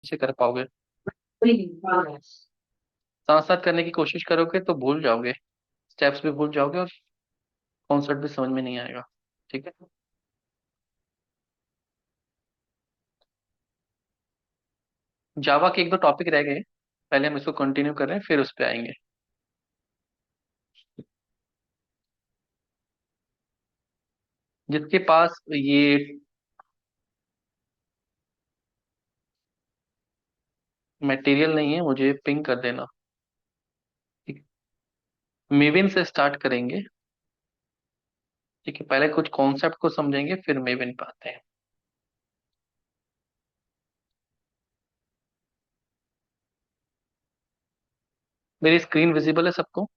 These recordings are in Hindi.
से कर पाओगे। साथ साथ करने की कोशिश करोगे तो भूल जाओगे, स्टेप्स भी भूल जाओगे और कॉन्सेप्ट भी समझ में नहीं आएगा। ठीक है। जावा के एक दो टॉपिक रह गए, पहले हम इसको कंटिन्यू कर रहे हैं फिर उस पे आएंगे। जिसके पास ये मटेरियल नहीं है मुझे पिंग कर देना। ठीक है, मेविन से स्टार्ट करेंगे। ठीक है, पहले कुछ कॉन्सेप्ट को समझेंगे फिर मेविन पे आते हैं। मेरी स्क्रीन विजिबल है सबको?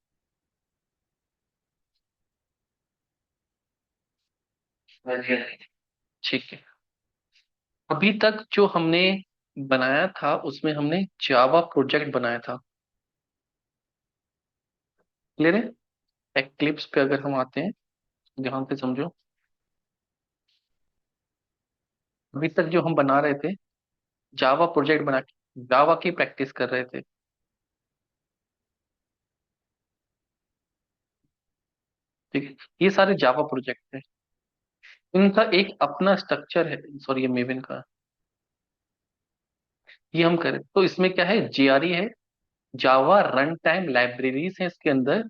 ठीक है। अभी तक जो हमने बनाया था उसमें हमने जावा प्रोजेक्ट बनाया था। क्लियर है? एक्लिप्स पे अगर हम आते हैं, ध्यान से समझो। अभी तक जो हम बना रहे थे, जावा प्रोजेक्ट बना के जावा की प्रैक्टिस कर रहे थे। ठीक है, ये सारे जावा प्रोजेक्ट है। इनका एक अपना स्ट्रक्चर है, सॉरी ये मेविन का। ये हम करें तो इसमें क्या है, जेआरई है, जावा रन टाइम लाइब्रेरीज है इसके अंदर,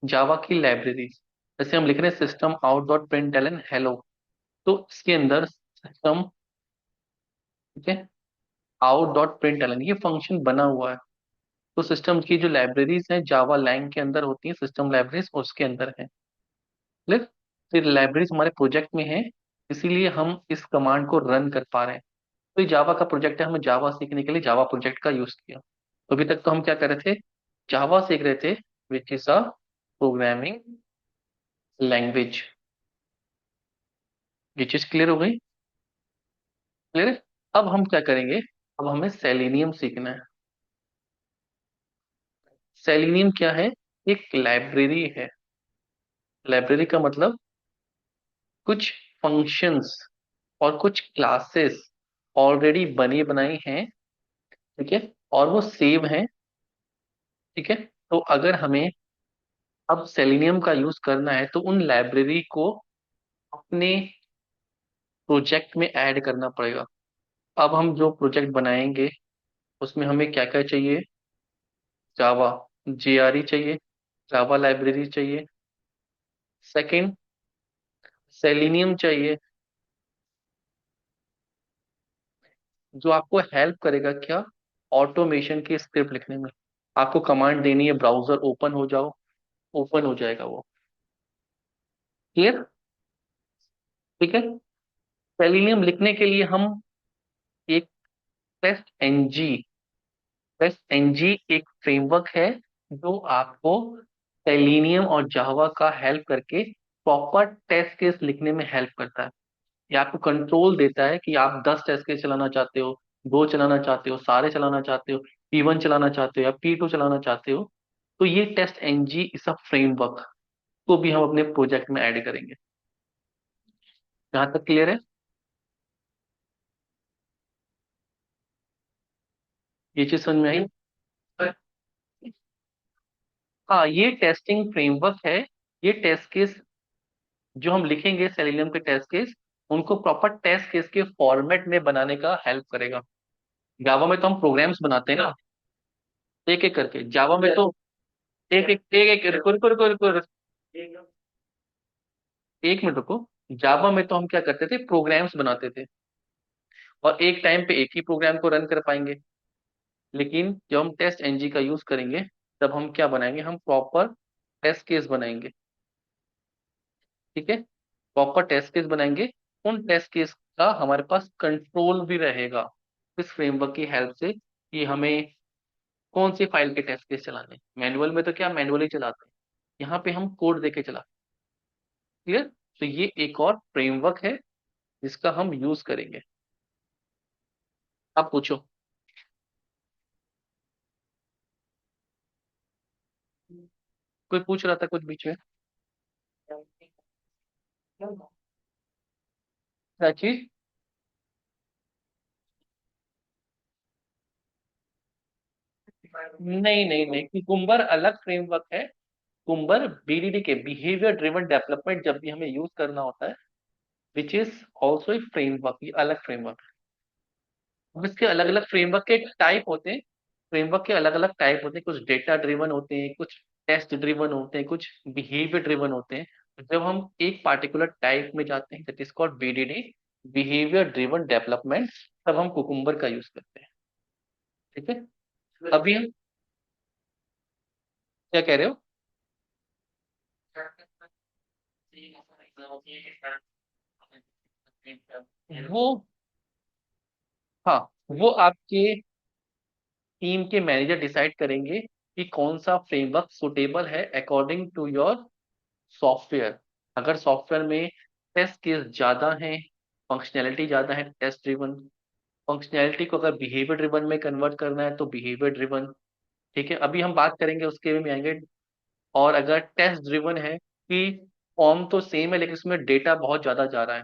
जावा की लाइब्रेरीज। जैसे हम लिख रहे हैं system out dot println hello, तो इसके अंदर सिस्टम, ठीक है, आउट डॉट प्रिंटलन ये फंक्शन बना हुआ है। तो सिस्टम की जो लाइब्रेरीज हैं जावा लैंग के अंदर होती हैं, सिस्टम लाइब्रेरीज उसके अंदर है। क्लियर? फिर लाइब्रेरीज हमारे प्रोजेक्ट में है, इसीलिए हम इस कमांड को रन कर पा रहे हैं। तो ये जावा का प्रोजेक्ट है, हमें जावा सीखने के लिए जावा प्रोजेक्ट का यूज किया। तो अभी तक तो हम क्या कर रहे थे, जावा सीख रहे थे, which is a programming language. ये चीज क्लियर हो गई? क्लियर है? अब हम क्या करेंगे, अब हमें सेलेनियम सीखना है। सेलेनियम क्या है? एक लाइब्रेरी है। लाइब्रेरी का मतलब कुछ फंक्शंस और कुछ क्लासेस ऑलरेडी बनी बनाई हैं। ठीक है, और वो सेव हैं। ठीक है, तो अगर हमें अब सेलेनियम का यूज करना है तो उन लाइब्रेरी को अपने प्रोजेक्ट में ऐड करना पड़ेगा। अब हम जो प्रोजेक्ट बनाएंगे उसमें हमें क्या क्या चाहिए, जावा जेआरई चाहिए, जावा लाइब्रेरी चाहिए, सेकंड सेलेनियम चाहिए, जो आपको हेल्प करेगा क्या, ऑटोमेशन की स्क्रिप्ट लिखने में। आपको कमांड देनी है ब्राउजर ओपन हो जाओ, ओपन हो जाएगा वो। क्लियर? ठीक है। सेलेनियम लिखने के लिए हम एक टेस्ट एनजी, टेस्ट एनजी एक फ्रेमवर्क है जो आपको सेलेनियम और जावा का हेल्प करके प्रॉपर टेस्ट केस लिखने में हेल्प करता है। ये आपको कंट्रोल देता है कि आप 10 टेस्ट केस चलाना चाहते हो, दो चलाना चाहते हो, सारे चलाना चाहते हो, P1 चलाना चाहते हो या P2 चलाना चाहते हो। तो ये टेस्ट एनजी इस अ फ्रेमवर्क को भी हम अपने प्रोजेक्ट में ऐड करेंगे। यहाँ तक क्लियर है? ये चीज समझ में आई? हाँ, ये टेस्टिंग फ्रेमवर्क है। ये टेस्ट केस जो हम लिखेंगे सेलेनियम के टेस्ट केस, उनको प्रॉपर टेस्ट केस के फॉर्मेट में बनाने का हेल्प करेगा। जावा में तो हम प्रोग्राम्स बनाते हैं ना, एक एक करके। जावा में तो एक रुको रुको रुको रुको एक मिनट रुको। जावा में तो हम क्या करते थे, प्रोग्राम्स बनाते थे, और एक टाइम पे एक ही प्रोग्राम को रन कर पाएंगे। लेकिन जब हम टेस्ट एनजी का यूज करेंगे तब हम क्या बनाएंगे, हम प्रॉपर टेस्ट केस बनाएंगे। ठीक है, प्रॉपर टेस्ट केस बनाएंगे। उन टेस्ट केस का हमारे पास कंट्रोल भी रहेगा इस फ्रेमवर्क की हेल्प से, कि हमें कौन सी फाइल के टेस्ट केस चलाने। मैनुअल में तो क्या मैनुअली चलाते हैं, यहाँ पे हम कोड देके चलाते हैं। क्लियर? तो ये एक और फ्रेमवर्क है जिसका हम यूज करेंगे। आप पूछो। कोई पूछ रहा था कुछ बीच में? क्या चीज? नहीं नहीं नहीं, कुकुम्बर अलग फ्रेमवर्क है। कुकुम्बर बीडीडी के बिहेवियर ड्रिवन डेवलपमेंट जब भी हमें यूज करना होता है, which is also a framework, ये अलग फ्रेमवर्क है। अब इसके अलग अलग फ्रेमवर्क के टाइप होते हैं। फ्रेमवर्क के अलग अलग टाइप होते हैं, कुछ डेटा ड्रिवन होते हैं, कुछ टेस्ट ड्रिवन होते हैं, कुछ बिहेवियर ड्रिवन होते हैं। जब हम एक पार्टिकुलर टाइप में जाते हैं, that is called VDD, behaviour driven development, तब हम कुकुम्बर का यूज करते हैं। ठीक है। अभी हम क्या कह रहे हो? वो, हाँ, वो आपके टीम के मैनेजर डिसाइड करेंगे कि कौन सा फ्रेमवर्क सुटेबल है अकॉर्डिंग टू योर सॉफ्टवेयर। अगर सॉफ्टवेयर में टेस्ट केस ज्यादा हैं, फंक्शनैलिटी ज्यादा है टेस्ट ड्रिवन, फंक्शनैलिटी को अगर बिहेवियर ड्रिवन में कन्वर्ट करना है तो बिहेवियर ड्रिवन। ठीक है, अभी हम बात करेंगे उसके में आएंगे। और अगर टेस्ट ड्रिवन है कि फॉर्म तो सेम है लेकिन उसमें डेटा बहुत ज्यादा जा रहा है,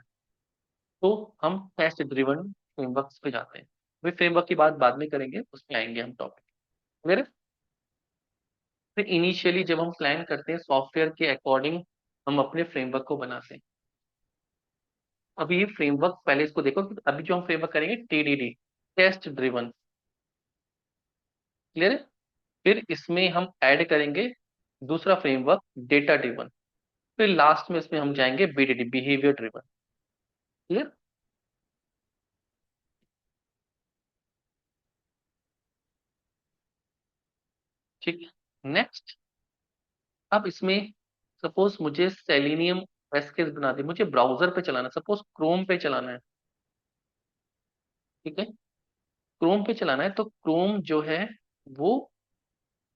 तो हम टेस्ट ड्रिवन फ्रेमवर्क पे जाते हैं। वे फ्रेमवर्क की बात बाद में करेंगे, उसमें आएंगे हम टॉपिक। मेरे फिर इनिशियली जब हम प्लान करते हैं सॉफ्टवेयर के अकॉर्डिंग, हम अपने फ्रेमवर्क को बनाते हैं। अभी ये फ्रेमवर्क पहले इसको देखो कि अभी जो हम फ्रेमवर्क करेंगे टीडीडी, टेस्ट ड्रिवन। क्लियर है? फिर इसमें हम ऐड करेंगे दूसरा फ्रेमवर्क डेटा ड्रिवन। फिर लास्ट में इसमें हम जाएंगे बीडीडी, बिहेवियर ड्रिवन। क्लियर? ठीक है। नेक्स्ट, अब इसमें सपोज मुझे सेलेनियम एसकेस बना दी, मुझे ब्राउजर पे चलाना, सपोज क्रोम पे चलाना है। ठीक है, क्रोम पे चलाना है तो क्रोम जो है वो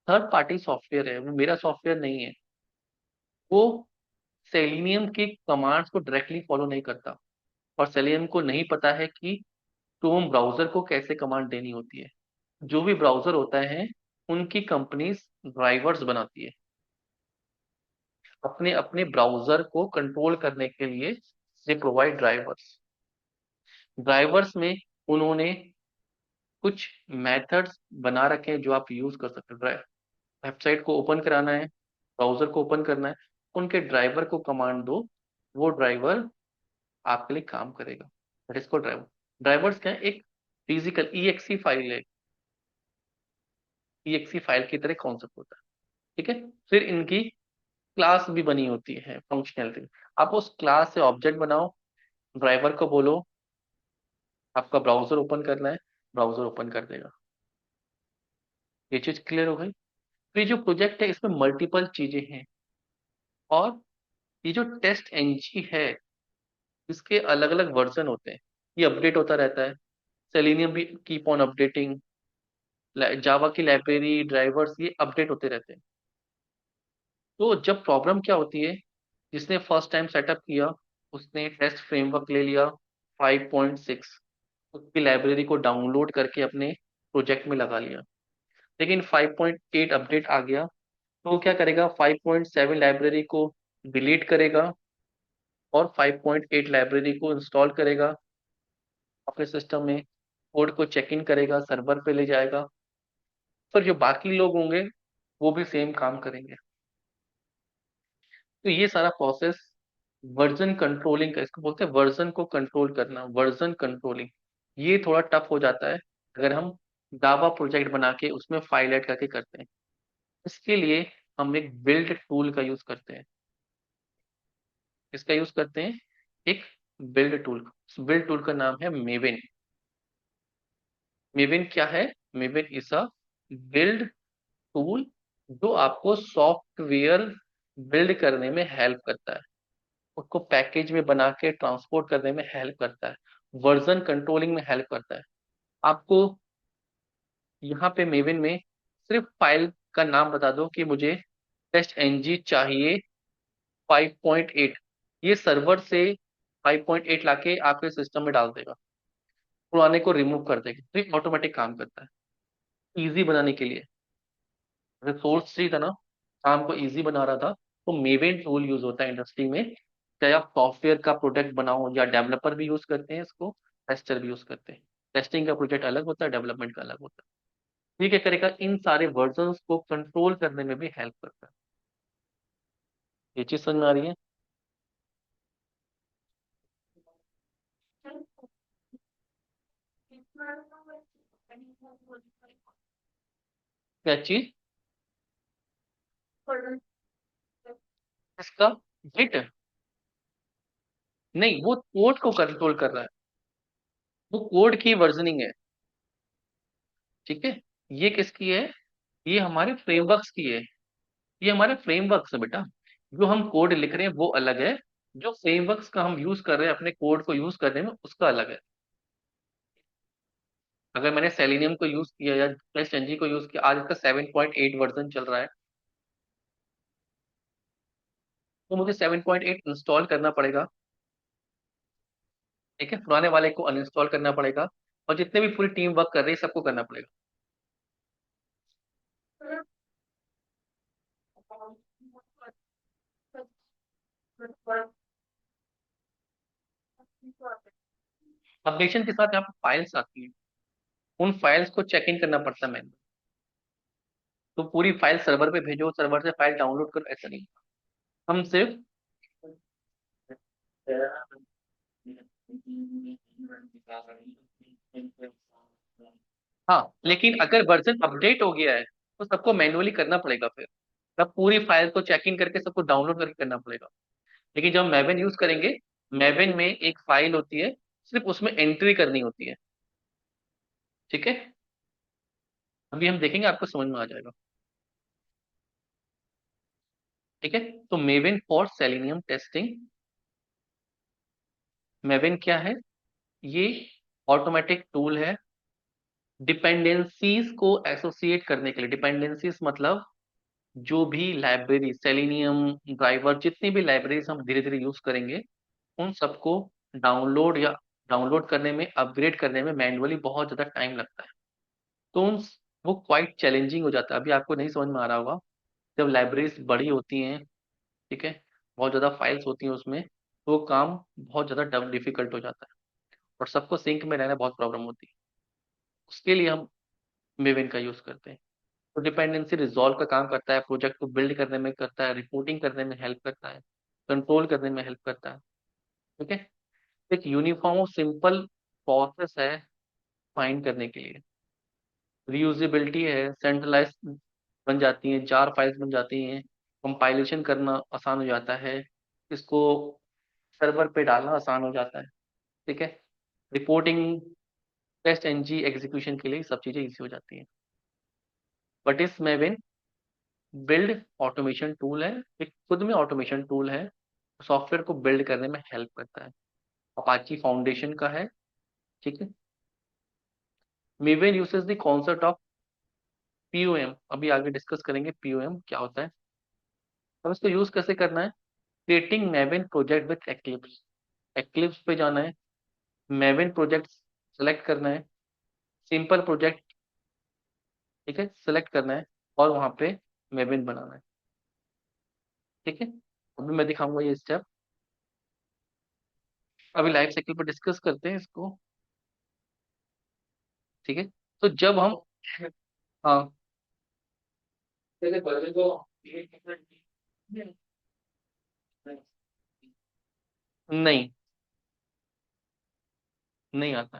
थर्ड पार्टी सॉफ्टवेयर है, वो मेरा सॉफ्टवेयर नहीं है। वो सेलेनियम के कमांड्स को डायरेक्टली फॉलो नहीं करता, और सेलेनियम को नहीं पता है कि क्रोम ब्राउजर को कैसे कमांड देनी होती है। जो भी ब्राउजर होता है, उनकी कंपनीज ड्राइवर्स बनाती है अपने अपने ब्राउजर को कंट्रोल करने के लिए। They provide drivers. ड्राइवर्स में उन्होंने कुछ मेथड्स बना रखे हैं जो आप यूज कर सकते हो। वेबसाइट को ओपन कराना है, ब्राउजर को ओपन करना है, उनके ड्राइवर को कमांड दो, वो ड्राइवर आपके लिए काम करेगा। That is called driver. Drivers क्या है? एक फिजिकल ईएक्सी फाइल है, ईएक्सी फाइल की तरह कॉन्सेप्ट होता है। ठीक है। फिर इनकी क्लास भी बनी होती है, फंक्शनैलिटी। आप उस क्लास से ऑब्जेक्ट बनाओ, ड्राइवर को बोलो आपका ब्राउजर ओपन करना है, ब्राउजर ओपन कर देगा। ये चीज क्लियर हो गई? तो ये जो प्रोजेक्ट है इसमें मल्टीपल चीजें हैं। और ये जो टेस्ट एनजी है, इसके अलग अलग वर्जन होते हैं, ये अपडेट होता रहता है। सेलेनियम भी कीप ऑन अपडेटिंग, जावा की लाइब्रेरी ड्राइवर्स ये अपडेट होते रहते हैं। तो जब प्रॉब्लम क्या होती है, जिसने फर्स्ट टाइम सेटअप किया उसने टेस्ट फ्रेमवर्क ले लिया 5.6, उसकी लाइब्रेरी को डाउनलोड करके अपने प्रोजेक्ट में लगा लिया। लेकिन 5.8 अपडेट आ गया, तो वो क्या करेगा, 5.7 लाइब्रेरी को डिलीट करेगा और 5.8 लाइब्रेरी को इंस्टॉल करेगा अपने सिस्टम में, कोड को चेक इन करेगा, सर्वर पे ले जाएगा। फिर जो बाकी लोग होंगे वो भी सेम काम करेंगे। तो ये सारा प्रोसेस वर्जन कंट्रोलिंग का, इसको बोलते हैं वर्जन को कंट्रोल करना, वर्जन कंट्रोलिंग। ये थोड़ा टफ हो जाता है अगर हम जावा प्रोजेक्ट बना के उसमें फाइल ऐड करके करते हैं। इसके लिए हम एक बिल्ड टूल का यूज करते हैं। इसका यूज करते हैं एक बिल्ड टूल। बिल्ड टूल का नाम है मेविन। मेविन क्या है? Maven is a build tool जो आपको सॉफ्टवेयर बिल्ड करने में हेल्प करता है, उसको पैकेज में बना के ट्रांसपोर्ट करने में हेल्प करता है, वर्जन कंट्रोलिंग में हेल्प करता है आपको। यहाँ पे मेविन में सिर्फ फाइल का नाम बता दो कि मुझे टेस्ट एनजी चाहिए 5.8, ये सर्वर से 5.8 लाके आपके सिस्टम में डाल देगा, पुराने को रिमूव कर देगा। तो ये ऑटोमेटिक काम करता है इजी बनाने के लिए। रिसोर्स चाहिए था ना, काम को इजी बना रहा था, तो मेवेन टूल यूज होता है इंडस्ट्री में। चाहे आप सॉफ्टवेयर का प्रोडक्ट बनाओ, या डेवलपर भी यूज करते हैं इसको, टेस्टर भी यूज करते हैं। टेस्टिंग का प्रोजेक्ट अलग होता है, डेवलपमेंट का अलग होता है। ये क्या करेगा, इन सारे वर्जन्स को कंट्रोल करने में भी हेल्प करता है। ये चीज समझ में आ रही है? क्या चीज? इसका गिट? नहीं, वो कोड को कंट्रोल कर रहा है, वो कोड की वर्जनिंग है। ठीक है। ये किसकी है? ये हमारे फ्रेमवर्क्स की है। ये हमारे फ्रेमवर्क्स है बेटा। जो हम कोड लिख रहे हैं वो अलग है, जो फ्रेमवर्क्स का हम यूज कर रहे हैं अपने कोड को यूज करने में, उसका अलग है। अगर मैंने सेलिनियम को यूज किया या टेस्ट एनजी को यूज किया, आज इसका 7.8 वर्जन चल रहा है, तो मुझे 7.8 इंस्टॉल करना पड़ेगा। ठीक है, पुराने वाले को अनइंस्टॉल करना पड़ेगा, और जितने भी पूरी टीम वर्क कर रही है सबको करना पड़ेगा। अपडेशन के साथ यहाँ पे फाइल्स आती हैं, उन फाइल्स को चेक इन करना पड़ता है मैंने। तो पूरी फाइल सर्वर पे भेजो, सर्वर से फाइल डाउनलोड करो, ऐसा नहीं। हम सिर्फ, हाँ, लेकिन अगर वर्जन अपडेट हो गया है तो सबको मैन्युअली करना पड़ेगा फिर। तब पूरी फाइल को चेक इन करके सबको डाउनलोड करके करना पड़ेगा। लेकिन जब हम मैवेन यूज करेंगे, मैवेन में एक फाइल होती है, सिर्फ उसमें एंट्री करनी होती है। ठीक है, अभी हम देखेंगे, आपको समझ में आ जाएगा। ठीक है, तो Maven for selenium testing. Maven क्या है? ये ऑटोमेटिक टूल है डिपेंडेंसीज को एसोसिएट करने के लिए। डिपेंडेंसीज मतलब जो भी लाइब्रेरी, सेलेनियम ड्राइवर, जितनी भी लाइब्रेरीज हम धीरे धीरे यूज करेंगे, उन सबको डाउनलोड या डाउनलोड करने में, अपग्रेड करने में मैन्युअली बहुत ज्यादा टाइम लगता है। तो उन, वो क्वाइट चैलेंजिंग हो जाता है। अभी आपको नहीं समझ में आ रहा होगा, जब लाइब्रेरीज बड़ी होती हैं, ठीक है, बहुत ज्यादा फाइल्स होती हैं उसमें, तो वो काम बहुत ज्यादा डिफिकल्ट हो जाता है, और सबको सिंक में रहना बहुत प्रॉब्लम होती है। उसके लिए हम मेवेन का यूज करते हैं। तो डिपेंडेंसी रिजॉल्व का काम करता है, प्रोजेक्ट को बिल्ड करने में करता है, रिपोर्टिंग करने में हेल्प करता है, कंट्रोल करने में हेल्प करता है। ठीक है, एक यूनिफॉर्म और सिंपल प्रोसेस है फाइंड करने के लिए। रीयूजेबिलिटी है, सेंट्रलाइज बन जाती हैं, जार फाइल्स बन जाती हैं, कंपाइलेशन करना आसान हो जाता है, इसको सर्वर पे डालना आसान हो जाता है। ठीक है, रिपोर्टिंग, टेस्ट एनजी एग्जीक्यूशन के लिए सब चीजें इजी हो जाती हैं। बट इस मेविन बिल्ड ऑटोमेशन टूल है, एक खुद में ऑटोमेशन टूल है, सॉफ्टवेयर को बिल्ड करने में हेल्प करता है। अपाची फाउंडेशन का है। ठीक है, Maven uses the concept of POM. अभी आगे डिस्कस करेंगे पीओएम क्या होता है। अब इसको यूज कैसे करना है? Creating Maven project with eclipse. Eclipse पे जाना है, मेवेन प्रोजेक्ट सेलेक्ट करना है, सिंपल प्रोजेक्ट, ठीक है, सेलेक्ट करना है, और वहां पे मेवेन बनाना है। ठीक है, अभी मैं दिखाऊंगा ये स्टेप। अभी लाइफ साइकिल पर डिस्कस करते हैं इसको। ठीक है, तो जब हम, हाँ, नहीं, नहीं आता,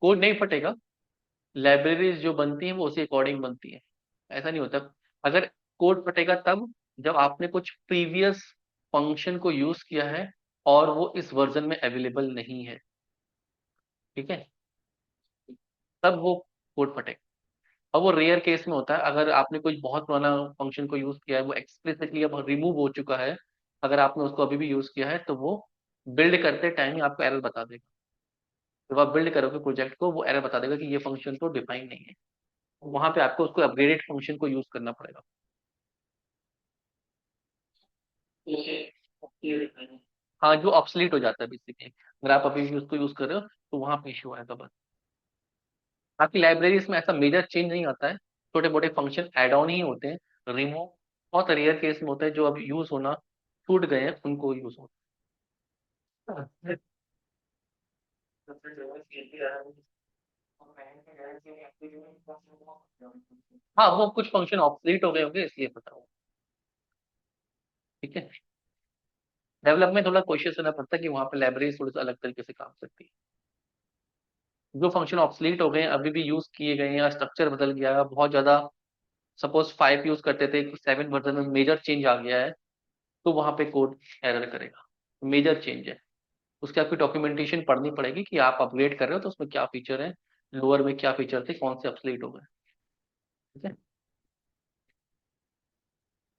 कोड नहीं फटेगा। लाइब्रेरीज जो बनती हैं वो उसी अकॉर्डिंग बनती है, ऐसा नहीं होता। अगर कोड फटेगा तब जब आपने कुछ प्रीवियस फंक्शन को यूज किया है और वो इस वर्जन में अवेलेबल नहीं है। ठीक है, तब वो कोड फटेगा। अब वो रेयर केस में होता है, अगर आपने कोई बहुत पुराना फंक्शन को यूज किया है, वो एक्सप्लिसिटली अब रिमूव हो चुका है, अगर आपने उसको अभी भी यूज किया है, तो वो बिल्ड करते टाइम ही आपको एरर बता देगा। जब आप बिल्ड करोगे प्रोजेक्ट को, वो एरर बता देगा कि ये फंक्शन तो डिफाइन नहीं है। वहां पे आपको उसको अपग्रेडेड फंक्शन को यूज करना पड़ेगा। हाँ, जो ऑब्सलीट हो जाता है बेसिकली, अगर आप अभी भी उसको यूज कर रहे हो तो वहां पे इशू आएगा बस। बाकी लाइब्रेरीज में ऐसा मेजर चेंज नहीं आता है, छोटे मोटे फंक्शन एड ऑन ही होते हैं, रिमूव बहुत रेयर केस में होता है, जो अब यूज होना छूट गए हैं उनको यूज होता है। हाँ, वो कुछ फंक्शन ऑब्सलीट हो गए होंगे इसलिए पता हो। ठीक है। डेवलप में थोड़ा कोशिश करना पड़ता है कि वहां पे लाइब्रेरी थोड़ी सा अलग तरीके से काम करती है। जो फंक्शन ऑब्सलीट हो गए हैं, अभी भी यूज किए गए हैं, या स्ट्रक्चर बदल गया है बहुत ज्यादा, सपोज 5 यूज करते थे, 7 वर्जन में मेजर चेंज आ गया है, तो वहां पे कोड एरर करेगा। मेजर चेंज है, उसकी आपकी डॉक्यूमेंटेशन पढ़नी पड़ेगी कि आप अपग्रेड कर रहे हो तो उसमें क्या फीचर है, लोअर में क्या फीचर थे, कौन से ऑब्सलीट हो गए। ठीक है।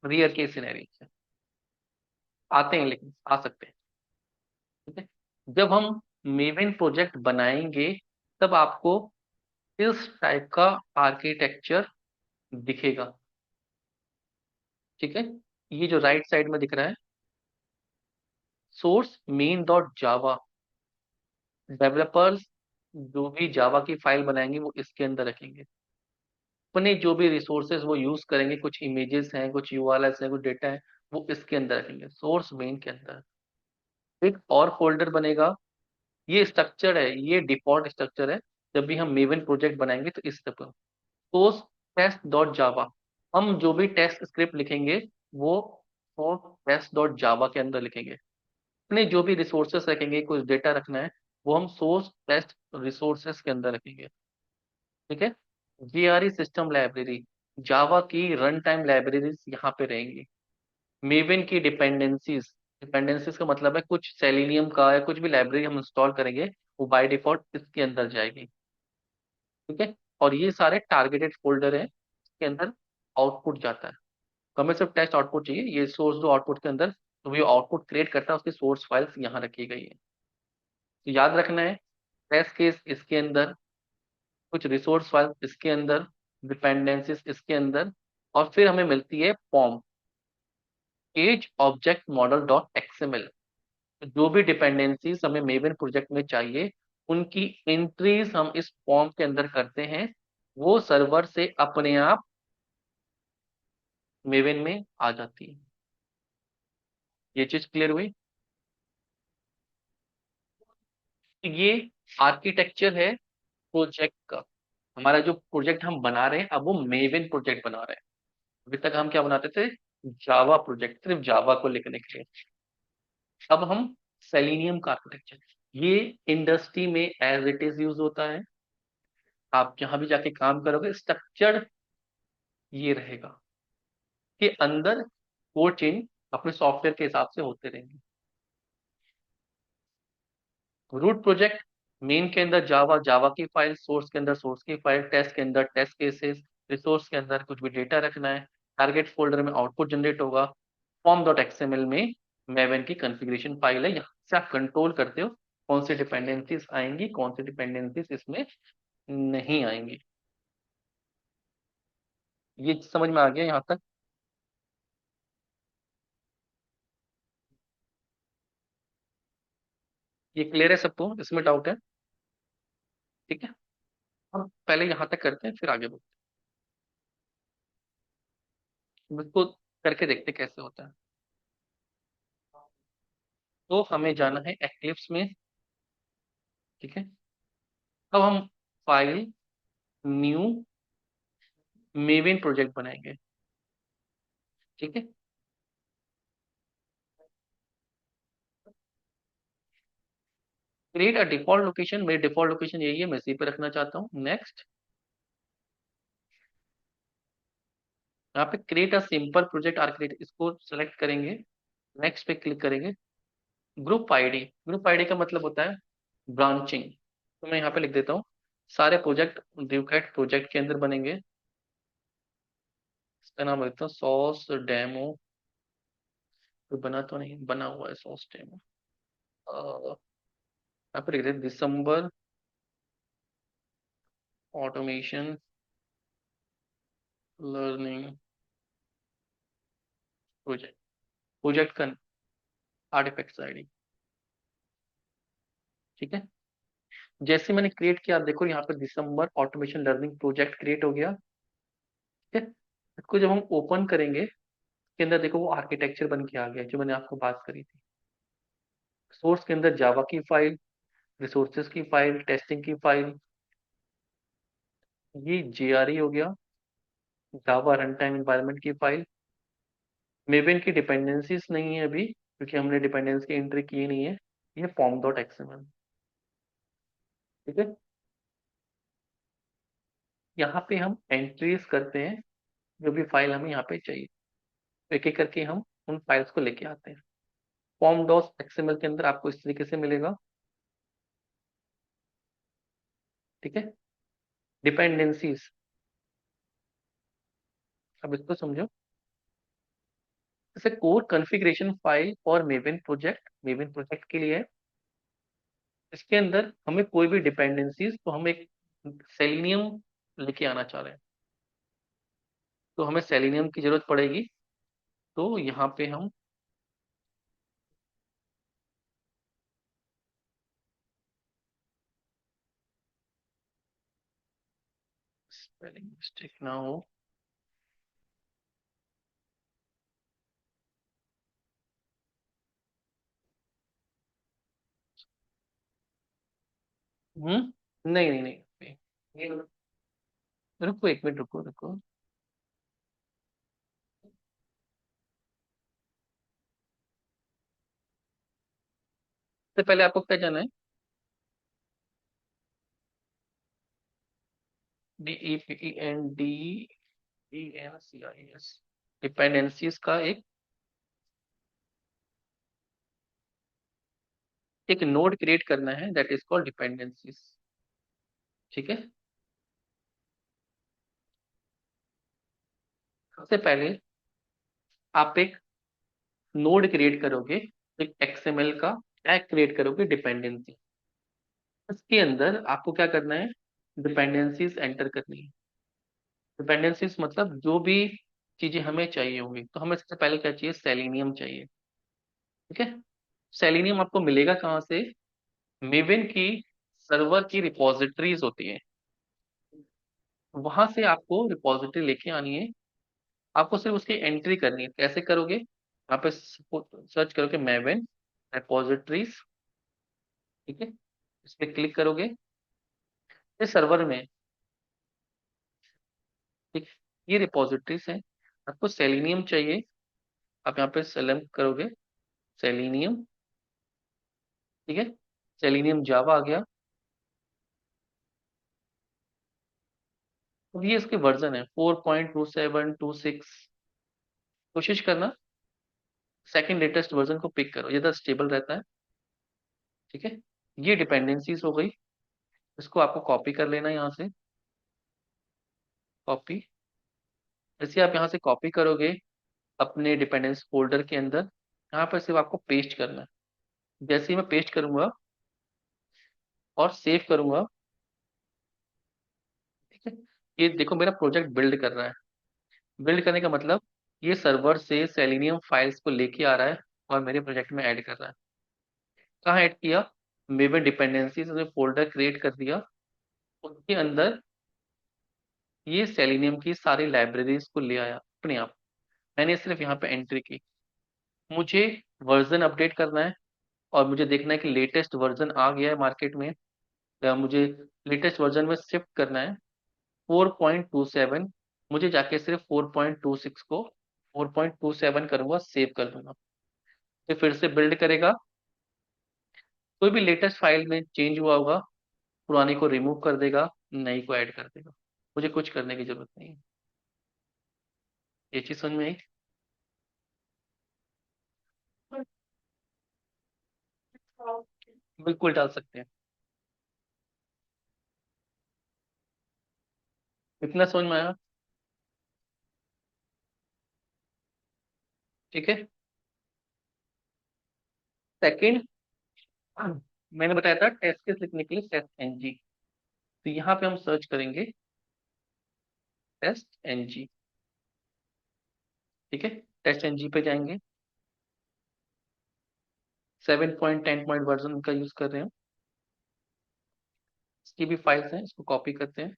रियर केस सिनेरियो आते हैं, लेकिन आ सकते हैं। ठीक है। जब हम मेवन प्रोजेक्ट बनाएंगे, तब आपको इस टाइप का आर्किटेक्चर दिखेगा। ठीक है। ये जो राइट साइड में दिख रहा है, सोर्स मेन डॉट जावा, डेवलपर्स जो भी जावा की फाइल बनाएंगे वो इसके अंदर रखेंगे। अपने जो भी रिसोर्सेज वो यूज करेंगे, कुछ इमेजेस हैं, कुछ यूआरएल्स हैं, कुछ डेटा है, वो इसके अंदर रखेंगे, सोर्स मेन के अंदर। एक और फोल्डर बनेगा, ये स्ट्रक्चर है, ये डिफॉल्ट स्ट्रक्चर है। जब भी हम मेवन प्रोजेक्ट बनाएंगे तो इस तरह सोर्स टेस्ट डॉट जावा, हम जो भी टेस्ट स्क्रिप्ट लिखेंगे वो सोर्स टेस्ट डॉट जावा के अंदर लिखेंगे। अपने जो भी रिसोर्सेस रखेंगे, कुछ डेटा रखना है, वो हम सोर्स टेस्ट रिसोर्सेस के अंदर रखेंगे। ठीक है। जीआरई सिस्टम लाइब्रेरी, जावा की रन टाइम लाइब्रेरीज यहाँ पे रहेंगी। मेवन की डिपेंडेंसीज, डिपेंडेंसीज का मतलब है कुछ सेलेनियम का या कुछ भी लाइब्रेरी हम इंस्टॉल करेंगे, वो बाय डिफॉल्ट इसके अंदर जाएगी। ठीक है। और ये सारे टारगेटेड फोल्डर है, इसके अंदर आउटपुट जाता है। तो हमें सिर्फ टेस्ट आउटपुट चाहिए, ये सोर्स जो आउटपुट के अंदर, तो ये आउटपुट क्रिएट करता है, उसकी सोर्स फाइल्स यहाँ रखी गई है। तो याद रखना है, टेस्ट केस इसके अंदर, कुछ रिसोर्स फाइल इसके अंदर, डिपेंडेंसीज इसके अंदर, और फिर हमें मिलती है form, as object model dot XML. जो भी डिपेंडेंसीज हमें मेवन प्रोजेक्ट में चाहिए, उनकी एंट्रीज हम इस फॉर्म के अंदर करते हैं, वो सर्वर से अपने आप मेवन में आ जाती है। ये चीज क्लियर हुई। ये आर्किटेक्चर है प्रोजेक्ट का। हमारा जो प्रोजेक्ट हम बना रहे हैं, अब वो मेवन प्रोजेक्ट बना रहे हैं। अभी तक हम क्या बनाते थे, जावा प्रोजेक्ट, सिर्फ जावा को लिखने के लिए। अब हम सेलेनियम का आर्किटेक्चर, ये इंडस्ट्री में एज इट इज यूज होता है। आप जहां भी जाके काम करोगे, स्ट्रक्चर ये रहेगा कि अंदर कोड चेंज अपने सॉफ्टवेयर के हिसाब से होते रहेंगे। रूट प्रोजेक्ट, मेन के अंदर जावा, जावा की फाइल, सोर्स के अंदर सोर्स की फाइल, टेस्ट के अंदर टेस्ट केसेस, रिसोर्स के अंदर कुछ भी डेटा रखना है, टारगेट फोल्डर में आउटपुट जनरेट होगा, फॉर्म डॉट एक्सएमएल में मेवन की कॉन्फ़िगरेशन फाइल है, यहाँ से आप कंट्रोल करते हो कौन सी डिपेंडेंसीज आएंगी, कौन सी डिपेंडेंसीज इसमें नहीं आएंगी। ये समझ में आ गया यहाँ तक। ये क्लियर है सबको, इसमें डाउट है? ठीक है। हम पहले यहाँ तक करते हैं, फिर आगे बढ़ते हैं, इसको करके देखते हैं कैसे होता है। तो हमें जाना है एक्लिप्स में। ठीक है। अब हम फाइल न्यू मेविन प्रोजेक्ट बनाएंगे। ठीक है। क्रिएट अ डिफॉल्ट लोकेशन, मेरी डिफॉल्ट लोकेशन यही है, मैं इसी पे रखना चाहता हूँ। नेक्स्ट, यहाँ पे create a simple project architect, इसको सेलेक्ट करेंगे, नेक्स्ट पे क्लिक करेंगे। ग्रुप आईडी, ग्रुप आईडी का मतलब होता है ब्रांचिंग। तो मैं यहाँ पे लिख देता हूँ, सारे प्रोजेक्ट ड्यूकैट प्रोजेक्ट के अंदर बनेंगे। इसका नाम लिखता हूँ सॉस डेमो। तो बना तो नहीं, बना हुआ है सॉस डेमो। यहाँ पे लिख देते दिसंबर ऑटोमेशन लर्निंग प्रोजेक्ट, प्रोजेक्ट का आर्टिफैक्ट्स आईडी। ठीक है। जैसे मैंने क्रिएट किया, आप देखो यहाँ पर दिसंबर ऑटोमेशन लर्निंग प्रोजेक्ट क्रिएट हो गया। ठीक है। इसको जब हम ओपन करेंगे, इसके अंदर देखो वो आर्किटेक्चर बन के आ गया जो मैंने आपको बात करी थी। सोर्स के अंदर जावा की फाइल, रिसोर्सेज की फाइल, टेस्टिंग की फाइल, ये JRE हो गया, जावा रन टाइम इन्वायरमेंट की फाइल। मेवन की डिपेंडेंसीज नहीं है अभी, क्योंकि हमने डिपेंडेंसी की एंट्री की नहीं है। ये फॉर्म डॉट एक्सएमएल। ठीक है, यहाँ पे हम एंट्रीज करते हैं, जो भी फाइल हमें यहाँ पे चाहिए, एक एक करके हम उन फाइल्स को लेके आते हैं। फॉर्म डॉट एक्सएमएल के अंदर आपको इस तरीके से मिलेगा। ठीक है, डिपेंडेंसीज, अब इसको समझो। जैसे कोर कॉन्फ़िगरेशन फाइल और मेवन प्रोजेक्ट के लिए है। इसके अंदर हमें कोई भी डिपेंडेंसीज, तो हम एक सेलिनियम लेके आना चाह रहे हैं, तो हमें सेलिनियम की जरूरत पड़ेगी। तो यहाँ पे हम, स्पेलिंग मिस्टेक ना हो, नहीं नहीं नहीं, ये- रुको एक मिनट, रुको रुको। तो पहले आपको क्या जाना है? DEPENDENCIES, डिपेंडेंसीज का एक नोड क्रिएट करना है, दैट इज कॉल्ड डिपेंडेंसीज। ठीक है, सबसे पहले आप एक नोड क्रिएट करोगे, एक XML का टैग क्रिएट करोगे डिपेंडेंसी। इसके अंदर आपको क्या करना है? डिपेंडेंसीज एंटर करनी है। डिपेंडेंसीज मतलब जो भी चीजें हमें चाहिए होंगी, तो हमें सबसे पहले क्या चाहिए? सेलेनियम चाहिए। ठीक है, सेलेनियम आपको मिलेगा कहाँ से? मेवन की सर्वर की रिपॉजिटरीज होती है, वहां से आपको रिपॉजिटरी लेके आनी है। आपको सिर्फ उसकी एंट्री करनी है। कैसे करोगे? यहाँ पे सर्च करोगे मेवन रिपॉजिटरीज। ठीक है, इस पे क्लिक करोगे, ये सर्वर में। ठीक, ये रिपॉजिटरीज है। आपको सेलेनियम चाहिए, आप यहाँ पे सेलेक्ट करोगे सेलेनियम। ठीक है, सेलेनियम जावा आ गया। अब ये इसके वर्जन है 4.2726। कोशिश करना सेकंड लेटेस्ट वर्जन को पिक करो, ये तो स्टेबल रहता है। ठीक है, ये डिपेंडेंसीज हो गई। इसको आपको कॉपी कर लेना है यहाँ से, कॉपी। जैसे आप यहाँ से कॉपी करोगे अपने डिपेंडेंस फोल्डर के अंदर, यहाँ पर सिर्फ आपको पेस्ट करना है। जैसे ही मैं पेस्ट करूंगा और सेव करूंगा, ठीक है, ये देखो मेरा प्रोजेक्ट बिल्ड कर रहा है। बिल्ड करने का मतलब, ये सर्वर से सेलेनियम फाइल्स को लेके आ रहा है और मेरे प्रोजेक्ट में ऐड कर रहा है। कहाँ ऐड किया? मेवन डिपेंडेंसीज में फोल्डर क्रिएट कर दिया, उसके अंदर ये सेलेनियम की सारी लाइब्रेरीज को ले आया अपने आप। मैंने सिर्फ यहाँ पे एंट्री की। मुझे वर्जन अपडेट करना है, और मुझे देखना है कि लेटेस्ट वर्जन आ गया है मार्केट में, या मुझे लेटेस्ट वर्जन में शिफ्ट करना है 4.27। मुझे जाके सिर्फ 4.26 को 4.27 करूंगा, सेव कर दूंगा। फिर से बिल्ड करेगा। कोई भी लेटेस्ट फाइल में चेंज हुआ होगा, पुरानी को रिमूव कर देगा, नई को ऐड कर देगा। मुझे कुछ करने की जरूरत नहीं है। ये चीज समझ में आई? बिल्कुल डाल सकते हैं। इतना समझ में आया? ठीक है, सेकंड, मैंने बताया था टेस्ट केस लिखने के लिए टेस्ट एनजी। तो यहाँ पे हम सर्च करेंगे टेस्ट एनजी। ठीक है, टेस्ट एनजी पे जाएंगे। 7.10 पॉइंट वर्जन का यूज कर रहे हैं। इसकी भी फाइल्स हैं, इसको कॉपी करते हैं,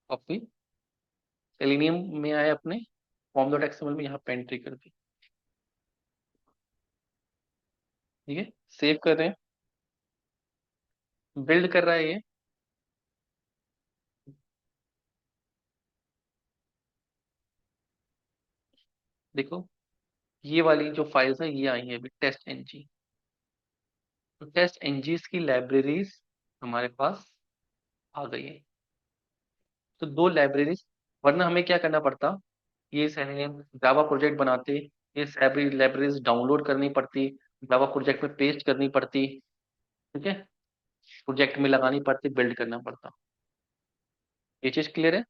कॉपी। सेलेनियम में आए अपने फॉर्म डॉट एक्सएमएल में, यहाँ पे एंट्री कर दी। ठीक है, सेव कर रहे हैं। बिल्ड कर रहा है ये। देखो, ये वाली जो फाइल्स है ये आई है अभी टेस्ट एनजी। तो टेस्ट एनजीज की लाइब्रेरीज हमारे पास आ गई है। तो दो लाइब्रेरीज, वरना हमें क्या करना पड़ता, ये सेलेनियम जावा प्रोजेक्ट बनाते, ये सारी लाइब्रेरीज डाउनलोड करनी पड़ती, जावा प्रोजेक्ट में पेस्ट करनी पड़ती, ठीक है, प्रोजेक्ट में लगानी पड़ती, बिल्ड करना पड़ता। ये चीज क्लियर है?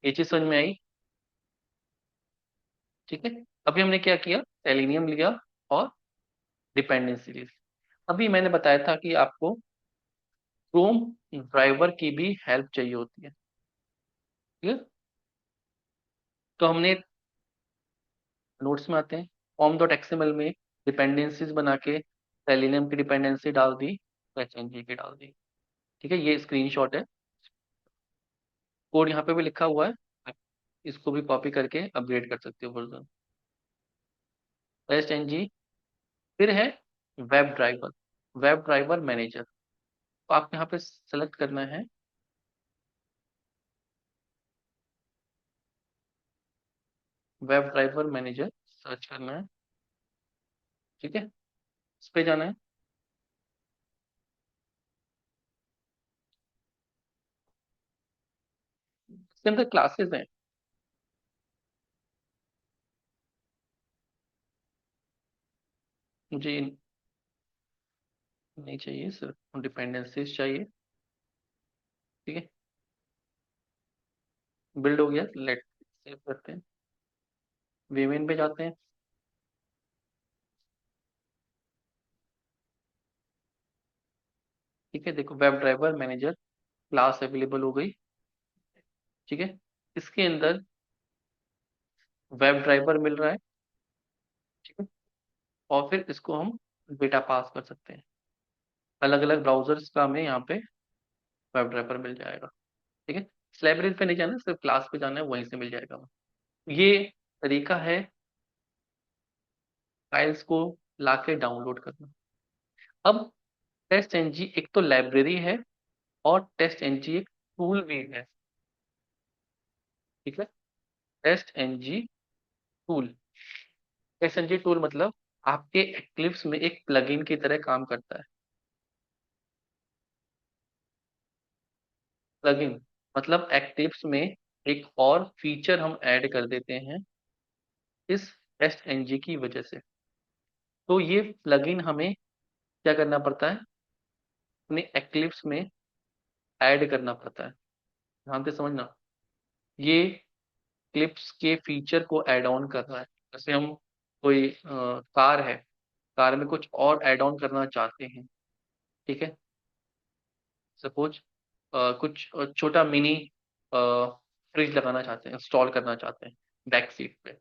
ये चीज समझ में आई? ठीक है। अभी हमने क्या किया, सेलेनियम लिया और डिपेंडेंसी ली। अभी मैंने बताया था कि आपको क्रोम ड्राइवर की भी हेल्प चाहिए होती है। ठीक है। तो हमने नोट्स में आते हैं, फॉर्म डॉट एक्सएमएल में डिपेंडेंसीज बना के सेलेनियम की डिपेंडेंसी डाल दी, एचएनजी की डाल दी। ठीक है, ये स्क्रीनशॉट है, कोड यहाँ पे भी लिखा हुआ है, आप इसको भी कॉपी करके अपग्रेड कर सकते हो वर्जन। H N G. फिर है web driver, web driver manager. तो आपको यहाँ पे सेलेक्ट करना है वेब ड्राइवर मैनेजर, सर्च करना है। ठीक है, इस पे जाना है। इसके अंदर क्लासेस हैं। मुझे नहीं चाहिए, सिर्फ डिपेंडेंसीज चाहिए। ठीक है, बिल्ड हो गया, लेट सेव करते हैं, वेमेन पे जाते हैं। ठीक है, देखो web driver manager class available हो गई। ठीक है, इसके अंदर वेब ड्राइवर मिल रहा है। ठीक है, और फिर इसको हम डेटा पास कर सकते हैं, अलग अलग ब्राउजर्स का हमें यहाँ पे वेब ड्राइवर मिल जाएगा। ठीक है, इस लाइब्रेरी पे नहीं जाना, सिर्फ क्लास पे जाना है, वहीं से मिल जाएगा। ये तरीका है फाइल्स को लाके डाउनलोड करना। अब टेस्ट एनजी एक तो लाइब्रेरी है, और टेस्ट एनजी एक टूल भी है। ठीक है, test NG tool. Test NG tool मतलब आपके एक्लिप्स में एक प्लगइन की तरह काम करता है। प्लगइन मतलब एक्लिप्स में एक और फीचर हम ऐड कर देते हैं इस टेस्ट एनजी की वजह से। तो ये प्लगइन हमें क्या करना पड़ता है, अपने एक्लिप्स में ऐड करना पड़ता है। ध्यान से समझना, ये क्लिप्स के फीचर को ऐड ऑन कर रहा है। जैसे हम कोई कार है, कार में कुछ और ऐड ऑन करना चाहते हैं। ठीक है, सपोज कुछ छोटा मिनी फ्रिज लगाना चाहते हैं, इंस्टॉल करना चाहते हैं बैक सीट पे।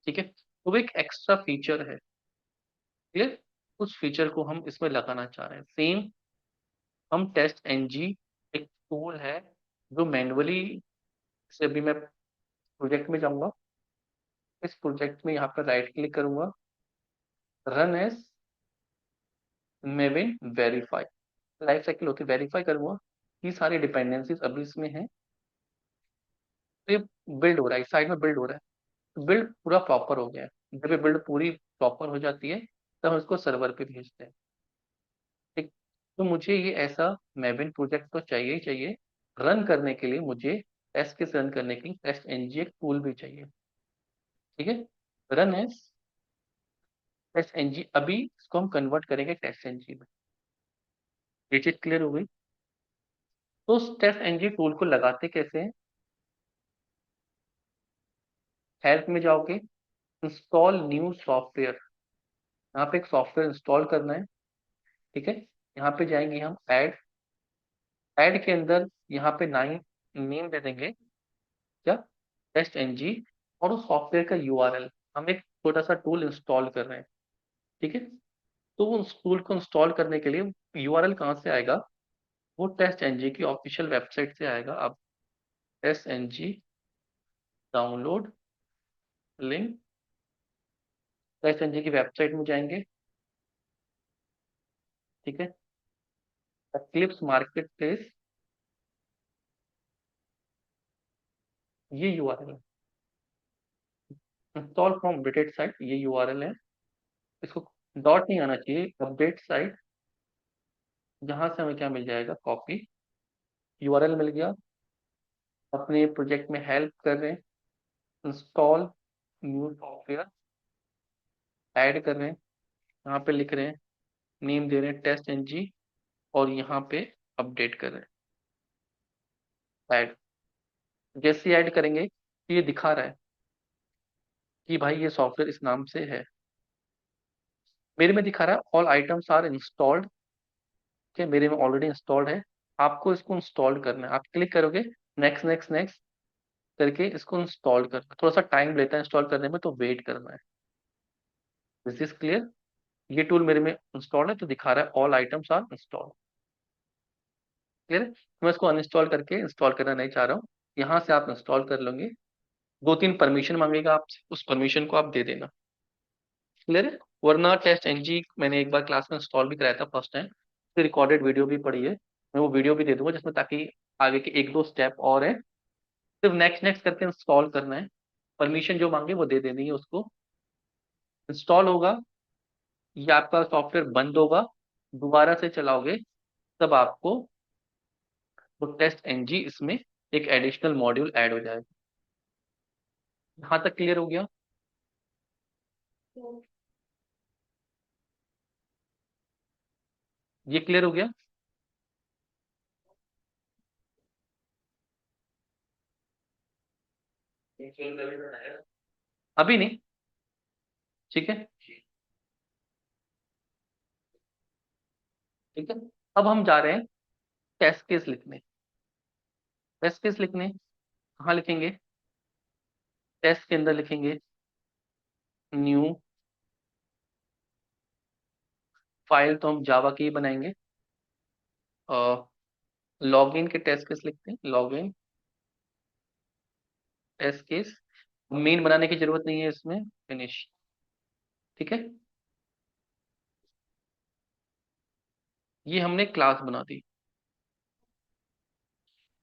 ठीक है, तो वो एक एक्स्ट्रा फीचर है। क्लियर, उस फीचर को हम इसमें लगाना चाह रहे हैं। सेम हम टेस्ट एनजी एक टूल है जो मैन्युअली, जैसे अभी मैं प्रोजेक्ट में जाऊंगा, इस प्रोजेक्ट में यहाँ पर राइट क्लिक करूंगा, run as Maven verify, life cycle होती है, वेरीफाई करूंगा ये सारी डिपेंडेंसीज अभी इसमें है। तो ये बिल्ड हो रहा है, साइड में बिल्ड हो रहा है, बिल्ड पूरा प्रॉपर हो गया है। जब ये बिल्ड पूरी प्रॉपर हो जाती है तब हम इसको सर्वर पे भेजते हैं। ठीक, तो मुझे ये ऐसा मेविन प्रोजेक्ट तो चाहिए ही चाहिए, रन करने के लिए मुझे टेस्ट केस रन करने के लिए टेस्ट एनजी एक टूल भी चाहिए। ठीक है, रन एज टेस्ट एनजी, अभी इसको हम कन्वर्ट करेंगे टेस्ट एनजी में। ये चीज क्लियर हो गई? तो उस टेस्ट एनजी टूल को लगाते कैसे हैं, हेल्प में जाओगे, इंस्टॉल न्यू सॉफ्टवेयर, यहाँ पे एक सॉफ्टवेयर इंस्टॉल करना है। ठीक है, यहाँ पे जाएंगे हम ऐड, ऐड के अंदर यहाँ पे नाइन नेम दे देंगे, क्या, टेस्ट एनजी, और उस सॉफ्टवेयर का यूआरएल। हम एक छोटा सा टूल इंस्टॉल कर रहे हैं। ठीक है, तो वो उस टूल को इंस्टॉल करने के लिए यूआरएल कहाँ से आएगा, वो टेस्ट एनजी की ऑफिशियल वेबसाइट से आएगा। आप test NG download link, test NG की वेबसाइट में जाएंगे, ठीक है। एक्लिप्स मार्केट प्लेस, ये यूआरएल है। इंस्टॉल फ्रॉम अपडेटेड साइट, ये यूआरएल है। इसको डॉट नहीं आना चाहिए, अपडेट साइट, जहां से हमें क्या मिल जाएगा, कॉपी, यूआरएल मिल गया। अपने प्रोजेक्ट में हेल्प कर रहे हैं, इंस्टॉल न्यू सॉफ्टवेयर, ऐड कर रहे हैं, यहाँ पे लिख रहे हैं, नेम दे रहे हैं टेस्ट एनजी, और यहाँ पे अपडेट कर रहे हैं, ऐड। जैसे ऐड करेंगे तो ये दिखा रहा है कि भाई ये सॉफ्टवेयर इस नाम से है। मेरे में दिखा रहा है ऑल आइटम्स आर इंस्टॉल्ड, कि मेरे में ऑलरेडी इंस्टॉल्ड है। आपको इसको इंस्टॉल करना है, आप क्लिक करोगे, नेक्स्ट नेक्स्ट नेक्स्ट करके इसको इंस्टॉल करना है। थोड़ा सा टाइम लेता है इंस्टॉल करने में, तो वेट करना है। This is clear. ये टूल मेरे में इंस्टॉल है, तो दिखा रहा है all items are installed. Clear है। मैं इसको अनइंस्टॉल करके इंस्टॉल करना नहीं चाह रहा हूँ, यहाँ से आप इंस्टॉल कर लोगे। दो तीन परमिशन मांगेगा आपसे, उस परमिशन को आप दे देना। क्लियर है। वरना टेस्ट एनजी मैंने एक बार क्लास में इंस्टॉल भी कराया था फर्स्ट टाइम, फिर रिकॉर्डेड वीडियो भी पड़ी है, मैं वो वीडियो भी दे दूंगा जिसमें, ताकि आगे के एक दो स्टेप और है, सिर्फ नेक्स्ट नेक्स्ट करके इंस्टॉल करना है। परमिशन जो मांगे वो दे देनी है उसको। इंस्टॉल होगा, ये आपका सॉफ्टवेयर बंद होगा, दोबारा से चलाओगे, तब आपको वो टेस्ट एनजी इसमें एक एडिशनल मॉड्यूल ऐड हो जाएगा। यहाँ तक क्लियर हो गया। ये क्लियर हो गया। अभी नहीं। ठीक है। ठीक है। अब हम जा रहे हैं टेस्ट केस लिखने। टेस्ट केस लिखने कहाँ लिखेंगे, टेस्ट के अंदर लिखेंगे न्यू फाइल, तो हम जावा की ही बनाएंगे। लॉगिन के टेस्ट केस लिखते हैं, लॉगिन टेस्ट केस। मेन बनाने की जरूरत नहीं है इसमें, फिनिश। ठीक है। ये हमने क्लास बना दी।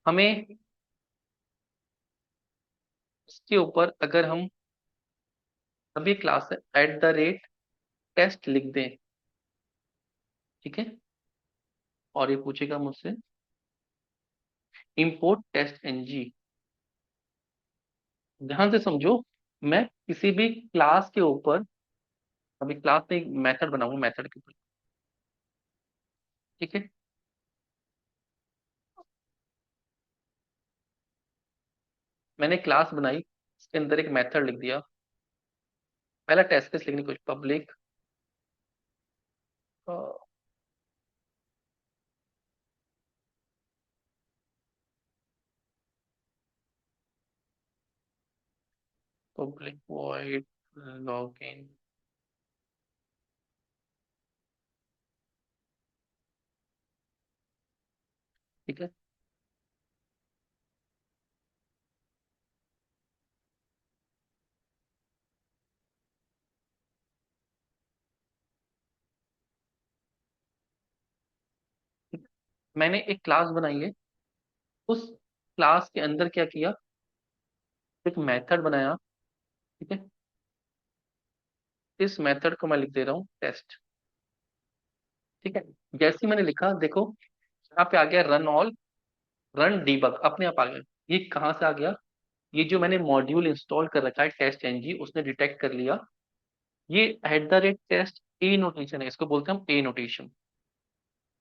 हमें इसके ऊपर अगर हम सभी class at the rate test लिख दें, ठीक है, और ये पूछेगा मुझसे इंपोर्ट टेस्ट एनजी। ध्यान से समझो, मैं किसी भी क्लास के ऊपर, अभी क्लास में एक मेथड बनाऊंगा, मेथड के ऊपर। ठीक है। मैंने क्लास बनाई, इसके अंदर एक मेथड लिख दिया। पहला टेस्ट केस लिखने कुछ पब्लिक पब्लिक वॉइड लॉगिन। ठीक है। मैंने एक क्लास बनाई है, उस क्लास के अंदर क्या किया, एक मेथड बनाया। ठीक है। इस मेथड को मैं लिख दे रहा हूँ टेस्ट। ठीक है। जैसे ही मैंने लिखा, देखो यहाँ पे आ गया रन ऑल, रन डीबग, अपने आप आ गया। ये कहाँ से आ गया, ये जो मैंने मॉड्यूल इंस्टॉल कर रखा है टेस्ट एनजी, उसने डिटेक्ट कर लिया। ये at the rate test annotation है, इसको बोलते हैं हम ए नोटेशन।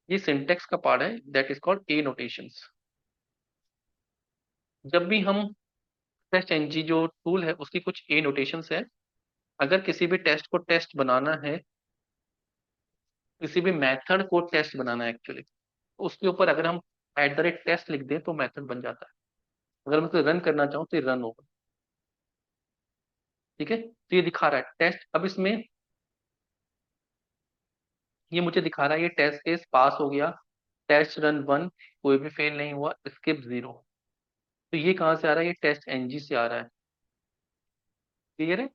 ये सिंटेक्स का पार्ट है, that is called annotations. जब भी हम टेस्ट एनजी जो टूल है उसकी कुछ ए नोटेशंस है, अगर किसी भी टेस्ट को टेस्ट बनाना है, किसी भी मेथड को टेस्ट बनाना है एक्चुअली, उसके ऊपर अगर हम एट द रेट टेस्ट लिख दें तो मेथड बन जाता है। अगर मैं इसे रन करना चाहूँ तो ये रन होगा। ठीक है। तो ये दिखा रहा है टेस्ट। अब इसमें ये मुझे दिखा रहा है ये टेस्ट केस पास हो गया, टेस्ट रन वन, कोई भी फेल नहीं हुआ, स्किप जीरो। तो ये कहाँ से आ रहा है, ये टेस्ट एनजी से आ रहा है। क्लियर है।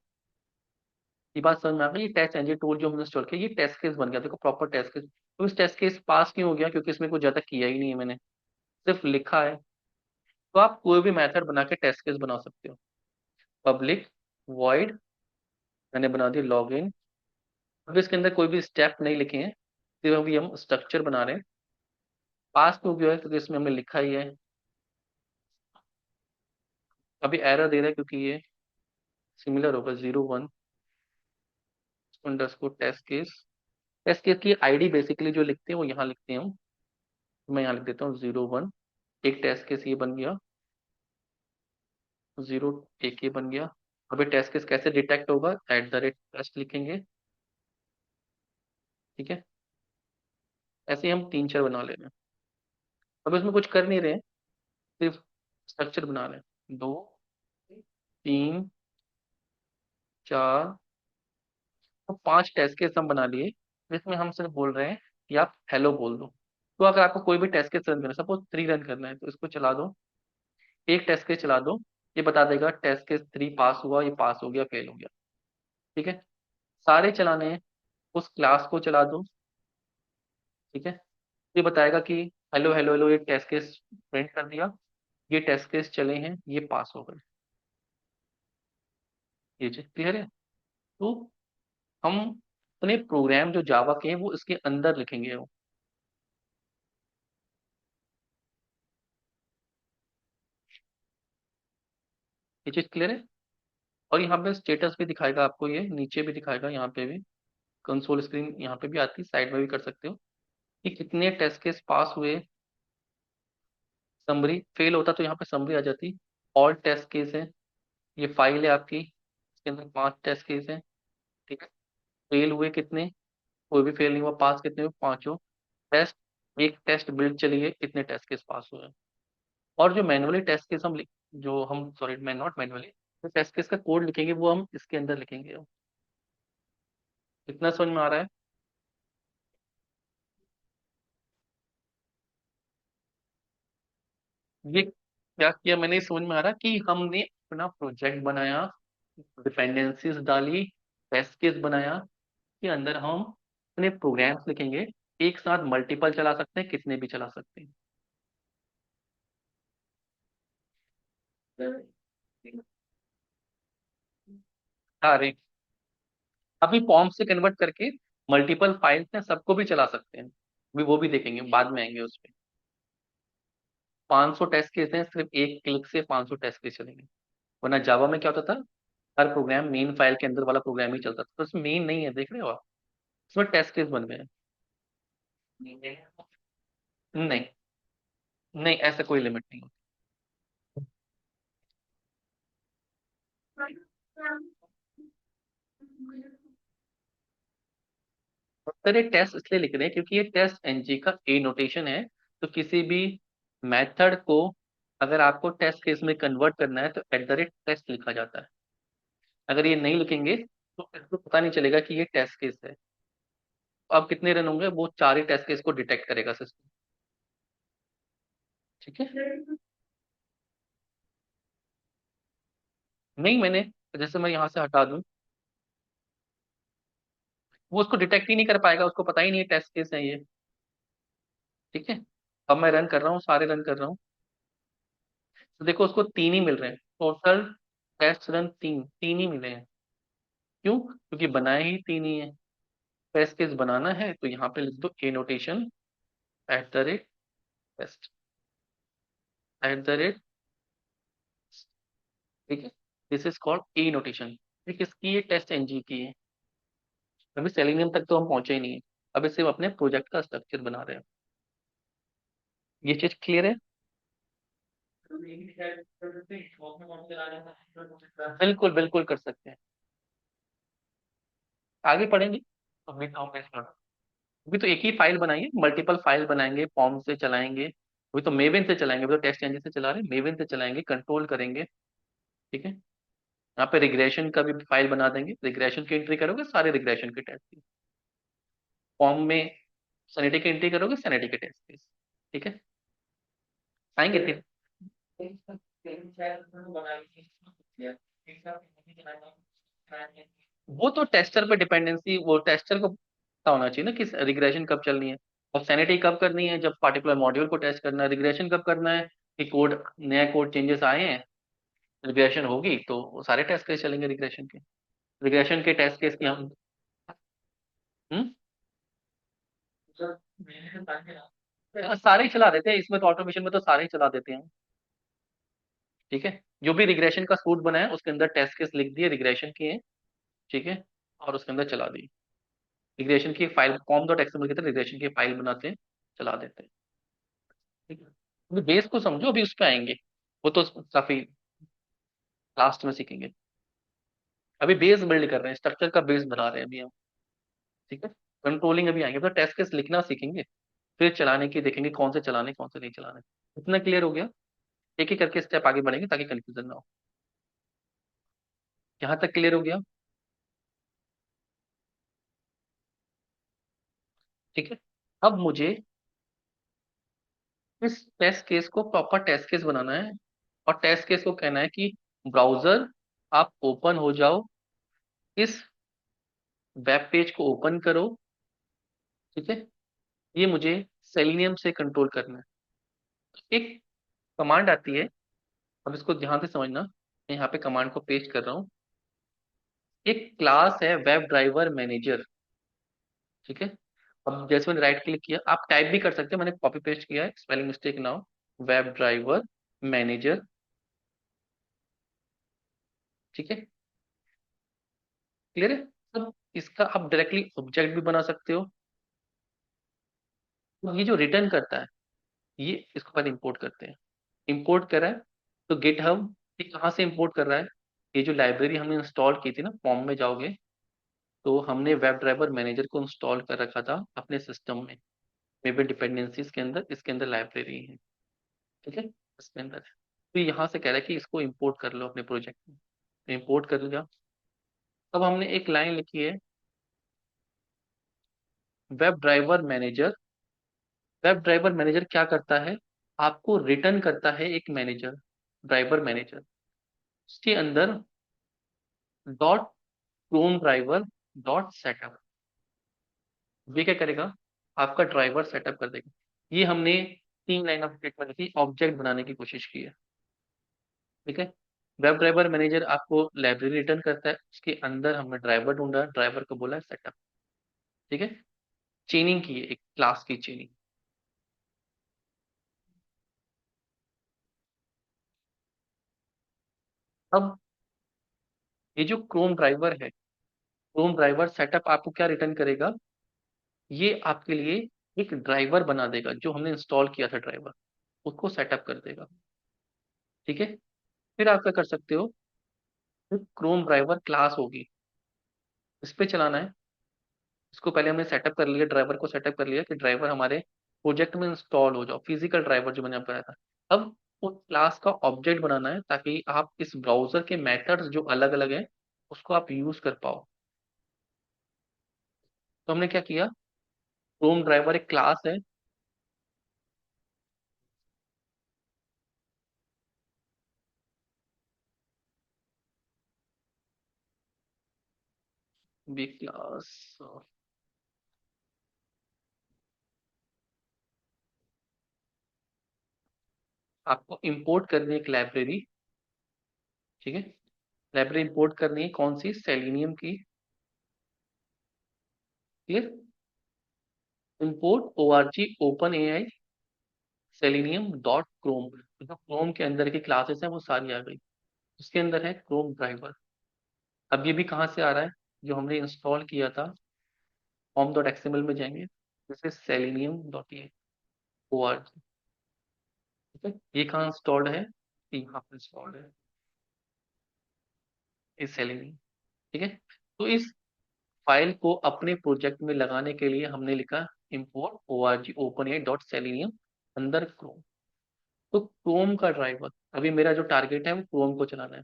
ये बात समझ में आ गई। ये टेस्ट एंजन टूल जो हमने इंस्टॉल किया, ये टेस्ट केस बन गया, देखो प्रॉपर टेस्ट केस। तो इस टेस्ट केस पास क्यों हो गया? क्योंकि इसमें कुछ ज्यादा किया ही नहीं है मैंने, सिर्फ लिखा है। तो आप कोई भी मेथड बना के टेस्ट केस बना सकते हो। पब्लिक वॉइड, मैंने बना दिया लॉग इन। अब इसके अंदर कोई भी स्टेप नहीं लिखे हैं, सिर्फ अभी हम स्ट्रक्चर बना रहे हैं। पास क्यों गया है? क्योंकि इसमें हमने लिखा ही है। अभी एरर दे रहा है क्योंकि ये सिमिलर होगा 01 underscore test case. Test case की आईडी बेसिकली जो लिखते हैं वो यहाँ लिखते हैं हम। मैं यहाँ लिख देता हूँ 01। एक टेस्ट केस ये बन गया, 01 ये बन गया। अभी टेस्ट केस कैसे डिटेक्ट होगा? @टेस्ट लिखेंगे, ठीक है। ऐसे ही हम 3 4 बना ले रहे हैं। अब इसमें कुछ कर नहीं रहे हैं, सिर्फ स्ट्रक्चर बना रहे हैं। 2 3 4 तो 5 टेस्ट केस हम बना लिए, जिसमें हम सिर्फ बोल रहे हैं कि आप हेलो बोल दो। तो अगर आपको कोई भी टेस्ट केस रन करना है, सपोज 3 रन करना है, तो इसको चला दो, एक टेस्ट केस चला दो, ये बता देगा टेस्ट केस 3 पास हुआ, ये पास हो गया, फेल हो गया, ठीक है। सारे चलाने हैं, उस क्लास को चला दो, ठीक है। ये बताएगा कि हेलो हेलो हेलो, ये टेस्ट केस प्रिंट कर दिया, ये टेस्ट केस चले हैं, ये पास हो गए। ये चीज क्लियर है? तो हम अपने प्रोग्राम जो जावा के हैं वो इसके अंदर लिखेंगे वो। ये चीज क्लियर है? और यहाँ पे स्टेटस भी दिखाएगा आपको, ये नीचे भी दिखाएगा, यहाँ पे भी कंसोल स्क्रीन यहाँ पे भी आती है, साइड में भी कर सकते हो कि कितने टेस्ट केस पास हुए। समरी फेल होता तो यहाँ पे समरी आ जाती। ऑल टेस्ट केस है, ये फाइल है आपकी, इसके अंदर 5 टेस्ट केस है, ठीक है। फेल हुए कितने? कोई भी फेल नहीं हुआ। पास कितने हुए? 5 टेस्ट। एक टेस्ट बिल्ड चली है, कितने टेस्ट केस पास हुए हैं। और जो मैनुअली टेस्ट केस हम जो हम सॉरी मैं नॉट मैनुअली, जो टेस्ट केस का कोड लिखेंगे वो हम इसके अंदर लिखेंगे। कितना समझ में आ रहा है? ये क्या किया मैंने, समझ में आ रहा कि हमने अपना प्रोजेक्ट बनाया, डिपेंडेंसीज डाली, टेस्ट केस बनाया, के अंदर हम अपने प्रोग्राम्स लिखेंगे। एक साथ मल्टीपल चला सकते हैं, कितने भी चला सकते हैं। अरे अभी पॉम से कन्वर्ट करके मल्टीपल फाइल्स में सबको भी चला सकते हैं, भी वो भी देखेंगे, बाद में आएंगे उस पे। 500 टेस्ट केस हैं, सिर्फ एक क्लिक से 500 टेस्ट केस चलेंगे। वरना जावा में क्या होता था, हर प्रोग्राम मेन फाइल के अंदर वाला प्रोग्राम ही चलता था, तो इसमें मेन नहीं है, देख रहे हो आप, इसमें टेस्ट केस बन गए हैं। नहीं, नहीं ऐसा कोई लिमिट नहीं सर। ये टेस्ट इसलिए लिख रहे हैं क्योंकि ये टेस्ट एनजी का ए नोटेशन है। तो किसी भी मेथड को अगर आपको टेस्ट केस में कन्वर्ट करना है तो @टेस्ट लिखा जाता है। अगर ये नहीं लिखेंगे तो इसको पता नहीं चलेगा कि ये टेस्ट केस है। तो अब कितने रन होंगे, वो 4 ही टेस्ट केस को डिटेक्ट करेगा सिस्टम, ठीक है। नहीं मैंने, जैसे मैं यहाँ से हटा दूं, वो उसको डिटेक्ट ही नहीं कर पाएगा, उसको पता ही नहीं है टेस्ट केस है ये, ठीक है। अब मैं रन कर रहा हूँ, सारे रन कर रहा हूँ, तो देखो उसको 3 ही मिल रहे हैं टोटल। टेस्ट रन 3 ही मिले हैं। क्यों? क्योंकि बनाए ही 3 ही है। टेस्ट केस बनाना है तो यहाँ पे लिख दो ए नोटेशन, @टेस्ट, @, ठीक है। This is called A notation. ठीक, इसकी ये टेस्ट एनजी की है। अभी सेलेनियम तक तो हम पहुंचे ही नहीं है, अभी सिर्फ अपने प्रोजेक्ट का स्ट्रक्चर बना रहे हैं। ये चीज क्लियर है? बिल्कुल बिल्कुल कर सकते हैं, आगे पढ़ेंगे। अभी तो एक ही फाइल बनाएंगे, मल्टीपल फाइल बनाएंगे, फॉर्म से चलाएंगे। अभी तो मेविन से चलाएंगे, अभी तो टेक्स्ट इंजन से चला रहे हैं, मेविन से चलाएंगे, कंट्रोल करेंगे, ठीक है। यहाँ पे रिग्रेशन का भी फाइल बना देंगे, रिग्रेशन की एंट्री करोगे, सारे रिग्रेशन के टेस्ट। फॉर्म में सैनिटी की एंट्री करोगे, सैनिटी के टेस्ट, ठीक है। आएंगे फिर। वो तो टेस्टर पे डिपेंडेंसी, वो टेस्टर को पता होना चाहिए ना कि रिग्रेशन कब चलनी है। अब सैनिटी कब करनी है, जब पार्टिकुलर मॉड्यूल को टेस्ट करना है। रिग्रेशन कब करना है कि कोड, नया कोड चेंजेस आए हैं, रिग्रेशन होगी तो वो सारे टेस्ट केस चलेंगे रिग्रेशन के। रिग्रेशन के टेस्ट केस की हम हम्म सारे ही चला देते हैं इसमें, तो ऑटोमेशन में तो सारे ही चला देते हैं। ठीक है, जो भी रिग्रेशन का सूट बना है उसके अंदर टेस्ट केस लिख दिए रिग्रेशन के हैं। ठीक है, और उसके अंदर चला दी। रिग्रेशन की फाइल कॉम डॉट एक्सएमएल की तरह रिग्रेशन की फाइल बनाते हैं, चला देते हैं। ठीक है, अभी बेस को समझो, अभी उस पर आएंगे। वो तो काफी लास्ट में सीखेंगे। अभी बेस बिल्ड कर रहे हैं, स्ट्रक्चर का बेस बना रहे हैं अभी हम। ठीक है, कंट्रोलिंग अभी आएंगे, तो टेस्ट केस लिखना सीखेंगे, फिर चलाने की देखेंगे कौन से चलाने कौन से नहीं चलाने। इतना क्लियर हो गया? एक एक करके स्टेप आगे बढ़ेंगे ताकि कंफ्यूजन ना हो। यहाँ तक क्लियर हो गया? ठीक है, अब मुझे इस टेस्ट केस को प्रॉपर टेस्ट केस बनाना है। और टेस्ट केस को कहना है कि ब्राउजर आप ओपन हो जाओ, इस वेब पेज को ओपन करो। ठीक है, ये मुझे सेलिनियम से कंट्रोल करना है। एक कमांड आती है, अब इसको ध्यान से समझना, मैं यहाँ पे कमांड को पेस्ट कर रहा हूँ। एक क्लास है वेब ड्राइवर मैनेजर। ठीक है, अब जैसे मैंने राइट क्लिक किया, आप टाइप भी कर सकते हैं, मैंने कॉपी पेस्ट किया है, स्पेलिंग मिस्टेक ना हो। Web driver manager. ठीक है, क्लियर है? अब इसका आप डायरेक्टली ऑब्जेक्ट भी बना सकते हो। तो ये जो रिटर्न करता है, ये इसको पहले इंपोर्ट करते हैं। इंपोर्ट कर रहा है तो गिट हब, ये कहाँ से इंपोर्ट कर रहा है? ये जो लाइब्रेरी हमने इंस्टॉल की थी ना, फॉर्म में जाओगे तो हमने वेब ड्राइवर मैनेजर को इंस्टॉल कर रखा था अपने सिस्टम में। मे बी डिपेंडेंसीज के अंदर, इसके अंदर लाइब्रेरी है। ठीक है, इसके अंदर है। तो यहाँ से कह रहा है कि इसको इंपोर्ट कर लो अपने प्रोजेक्ट में। तो इंपोर्ट कर लिया। अब हमने एक लाइन लिखी है, web driver manager. Web driver manager क्या करता है? आपको रिटर्न करता है एक मैनेजर, ड्राइवर मैनेजर। उसके अंदर dot Chrome driver dot setup, ये क्या करेगा? आपका ड्राइवर सेटअप कर देगा। ये हमने 3 लाइन ऑफ स्टेटमेंट लिखी, ऑब्जेक्ट बनाने की कोशिश की है। ठीक है, वेब ड्राइवर मैनेजर आपको लाइब्रेरी रिटर्न करता है, उसके अंदर हमने ड्राइवर ढूंढा, ड्राइवर को बोला सेटअप। ठीक है, चेनिंग की है, एक क्लास की चेनिंग। अब ये जो क्रोम ड्राइवर है, क्रोम ड्राइवर सेटअप आपको क्या रिटर्न करेगा? ये आपके लिए एक ड्राइवर बना देगा, जो हमने इंस्टॉल किया था ड्राइवर, उसको सेटअप कर देगा। ठीक है, फिर आप क्या कर सकते हो? क्रोम ड्राइवर क्लास होगी, इस पे चलाना है। इसको पहले हमने सेटअप कर लिया, ड्राइवर को सेटअप कर लिया कि ड्राइवर हमारे प्रोजेक्ट में इंस्टॉल हो जाओ, फिजिकल ड्राइवर जो मैंने बताया था। अब उस क्लास का ऑब्जेक्ट बनाना है ताकि आप इस ब्राउजर के मेथड्स जो अलग अलग हैं उसको आप यूज कर पाओ। तो हमने क्या किया, क्रोम ड्राइवर एक क्लास है। बी क्लास, आपको इंपोर्ट करनी है एक लाइब्रेरी। ठीक है, लाइब्रेरी इंपोर्ट करनी है, कौन सी? सेलिनियम की। Clear? Import O R G open A I Selenium dot Chrome. जो क्रोम के अंदर की क्लासेस हैं वो सारी आ गई। उसके अंदर है क्रोम ड्राइवर। अब ये भी कहाँ से आ रहा है? जो हमने इंस्टॉल किया था, होम डॉट एक्सएमएल में जाएंगे, जैसे selenium dot A O R G. ठीक है, ये कहाँ इंस्टॉल्ड है? यहाँ पर इंस्टॉल्ड है, इस सेलिनियम। ठीक है, तो इस फाइल को अपने प्रोजेक्ट में लगाने के लिए हमने लिखा import org openai dot selenium अंदर क्रोम। तो क्रोम का ड्राइवर, अभी मेरा जो टारगेट है वो क्रोम को चलाना है।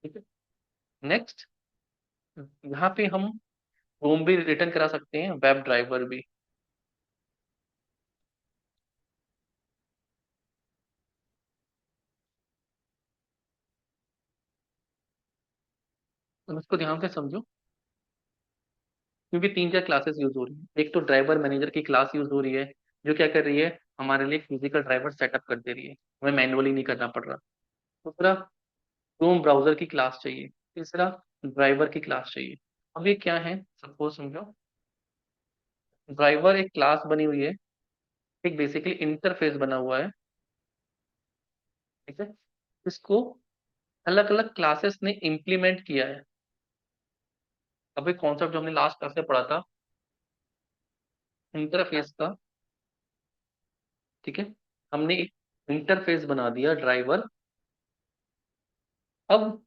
ठीक है, नेक्स्ट, यहाँ पे हम क्रोम भी रिटर्न करा सकते हैं, वेब ड्राइवर भी। तो इसको ध्यान से समझो, क्योंकि तीन चार क्लासेस यूज हो रही है। एक तो ड्राइवर मैनेजर की क्लास यूज हो रही है, जो क्या कर रही है, हमारे लिए फिजिकल ड्राइवर सेटअप कर दे रही है, हमें मैनुअली नहीं करना पड़ रहा। दूसरा, क्रोम ब्राउजर की क्लास चाहिए। तीसरा, ड्राइवर की क्लास चाहिए। अब ये क्या है, सपोज समझो, ड्राइवर एक क्लास बनी हुई है, एक बेसिकली इंटरफेस बना हुआ है, ठीक है। इसको अलग अलग क्लासेस ने इम्प्लीमेंट किया है। अब एक कॉन्सेप्ट जो हमने लास्ट क्लास में पढ़ा था, इंटरफेस का, ठीक है। हमने एक इंटरफेस बना दिया ड्राइवर। अब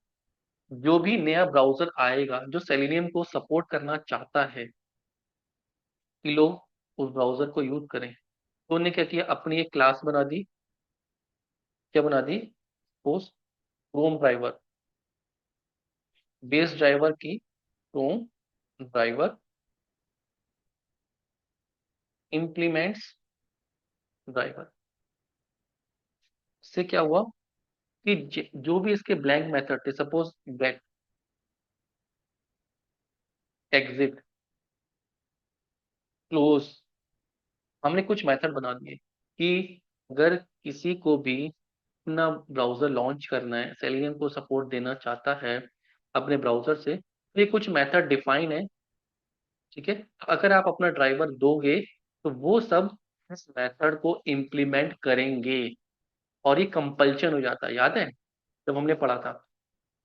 जो भी नया ब्राउजर आएगा जो सेलेनियम को सपोर्ट करना चाहता है कि लोग उस ब्राउजर को यूज करें, तो उन्होंने क्या किया, अपनी एक क्लास बना दी। क्या बना दी, post Chrome driver, base driver की क्रोम ड्राइवर इंप्लीमेंट्स ड्राइवर। इससे क्या हुआ कि जो भी इसके ब्लैंक मेथड थे, सपोज गेट, एग्जिट, क्लोज, हमने कुछ मेथड बना दिए कि अगर किसी को भी अपना ब्राउजर लॉन्च करना है, सेलेनियम को सपोर्ट देना चाहता है अपने ब्राउजर से, तो ये कुछ मेथड डिफाइन है, ठीक है। अगर आप अपना ड्राइवर दोगे तो वो सब इस मेथड को इम्प्लीमेंट करेंगे, और ये कंपल्शन हो जाता है, याद है जब हमने पढ़ा था।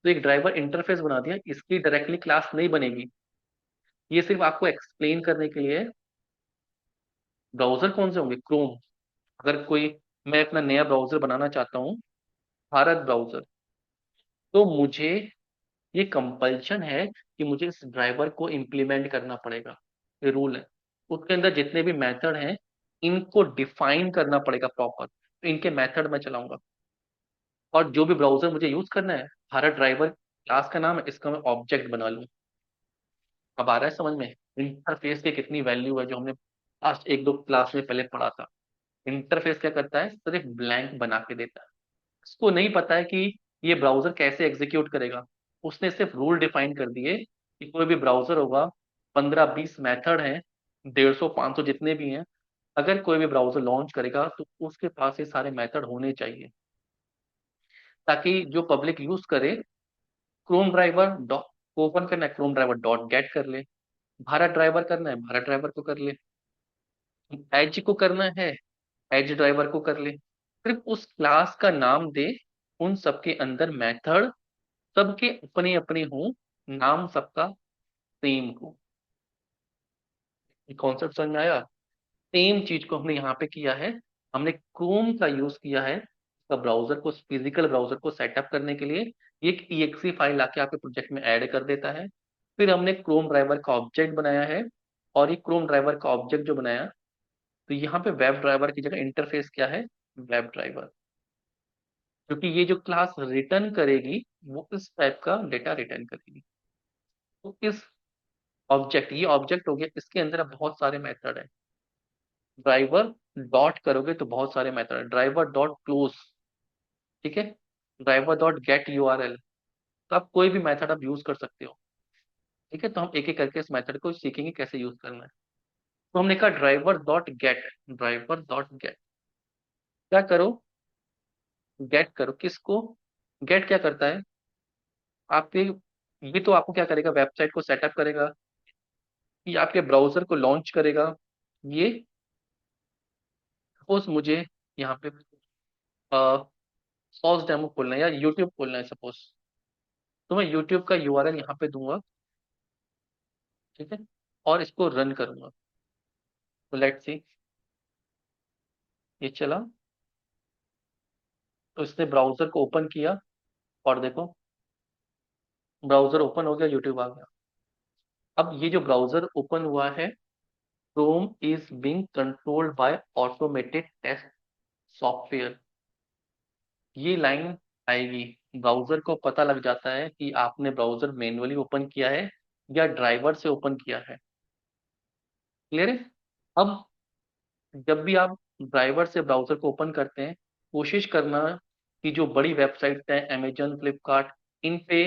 तो एक ड्राइवर इंटरफेस बना दिया, इसकी डायरेक्टली क्लास नहीं बनेगी, ये सिर्फ आपको एक्सप्लेन करने के लिए। ब्राउजर कौन से होंगे, क्रोम। अगर कोई, मैं अपना नया ब्राउजर बनाना चाहता हूँ, भारत ब्राउजर, तो मुझे ये कंपल्शन है कि मुझे इस ड्राइवर को इम्प्लीमेंट करना पड़ेगा, ये रूल है। उसके अंदर जितने भी मेथड हैं, इनको डिफाइन करना पड़ेगा प्रॉपर, तो इनके मेथड में चलाऊंगा। और जो भी ब्राउजर मुझे यूज करना है, भारत ड्राइवर क्लास का नाम है, इसका मैं ऑब्जेक्ट बना लूँ। अब आ रहा है समझ में इंटरफेस की कितनी वैल्यू है, जो हमने लास्ट एक दो क्लास में पहले पढ़ा था। इंटरफेस क्या करता है, सिर्फ ब्लैंक बना के देता है। उसको नहीं पता है कि ये ब्राउजर कैसे एग्जीक्यूट करेगा। उसने सिर्फ रूल डिफाइन कर दिए कि कोई भी ब्राउजर होगा, 15-20 मेथड हैं, 150-500 जितने भी हैं, अगर कोई भी ब्राउजर लॉन्च करेगा तो उसके पास ये सारे मेथड होने चाहिए, ताकि जो पब्लिक यूज करे, क्रोम ड्राइवर डॉट ओपन करना है, क्रोम ड्राइवर डॉट गेट कर ले, भारत ड्राइवर करना है, भारत ड्राइवर को कर ले, एज को करना है, एज ड्राइवर को कर ले। सिर्फ उस क्लास का नाम दे, उन सबके अंदर मेथड सबके अपने अपने हों, नाम सबका सेम हो। कॉन्सेप्ट समझ में आया। सेम चीज को हमने यहाँ पे किया है, हमने क्रोम का यूज किया है ब्राउजर को, फिजिकल ब्राउजर को सेटअप करने के लिए। ये एक EXE फाइल आके आपके प्रोजेक्ट में ऐड कर देता है। फिर हमने क्रोम ड्राइवर का ऑब्जेक्ट बनाया है, और ये क्रोम ड्राइवर का ऑब्जेक्ट जो बनाया, तो यहाँ पे वेब ड्राइवर की जगह इंटरफेस क्या है, वेब ड्राइवर, क्योंकि ये जो क्लास रिटर्न करेगी वो इस टाइप का डेटा रिटर्न करेगी। तो इस ऑब्जेक्ट, ये ऑब्जेक्ट हो गया, इसके अंदर अब बहुत सारे मेथड है। ड्राइवर डॉट करोगे तो बहुत सारे मेथड है, ड्राइवर डॉट क्लोज, ठीक है, ड्राइवर डॉट गेट URL। तो आप कोई भी मेथड आप यूज कर सकते हो, ठीक है। तो हम एक एक करके इस मेथड को सीखेंगे कैसे यूज करना है। तो हमने कहा driver dot gate, driver dot gate, क्या करो, गेट करो किसको, गेट क्या करता है, आपके, ये तो आपको क्या करेगा, वेबसाइट को सेटअप करेगा, ये आपके ब्राउजर को लॉन्च करेगा। ये सपोज मुझे यहाँ पे सॉस डेमो खोलना है या यूट्यूब खोलना है सपोज, तो मैं यूट्यूब का URL यहाँ पे दूंगा, ठीक है, और इसको रन करूंगा। तो लेट्स सी, ये चला, तो इसने ब्राउजर को ओपन किया, और देखो ब्राउजर ओपन हो गया, यूट्यूब आ गया। अब ये जो ब्राउजर ओपन हुआ है, Chrome is being controlled by automated test software, ये लाइन आएगी। ब्राउजर को पता लग जाता है कि आपने ब्राउजर मैन्युअली ओपन किया है या ड्राइवर से ओपन किया है। क्लियर है। अब जब भी आप ड्राइवर से ब्राउजर को ओपन करते हैं, कोशिश करना कि जो बड़ी वेबसाइट है, अमेजन, फ्लिपकार्ट, इन पे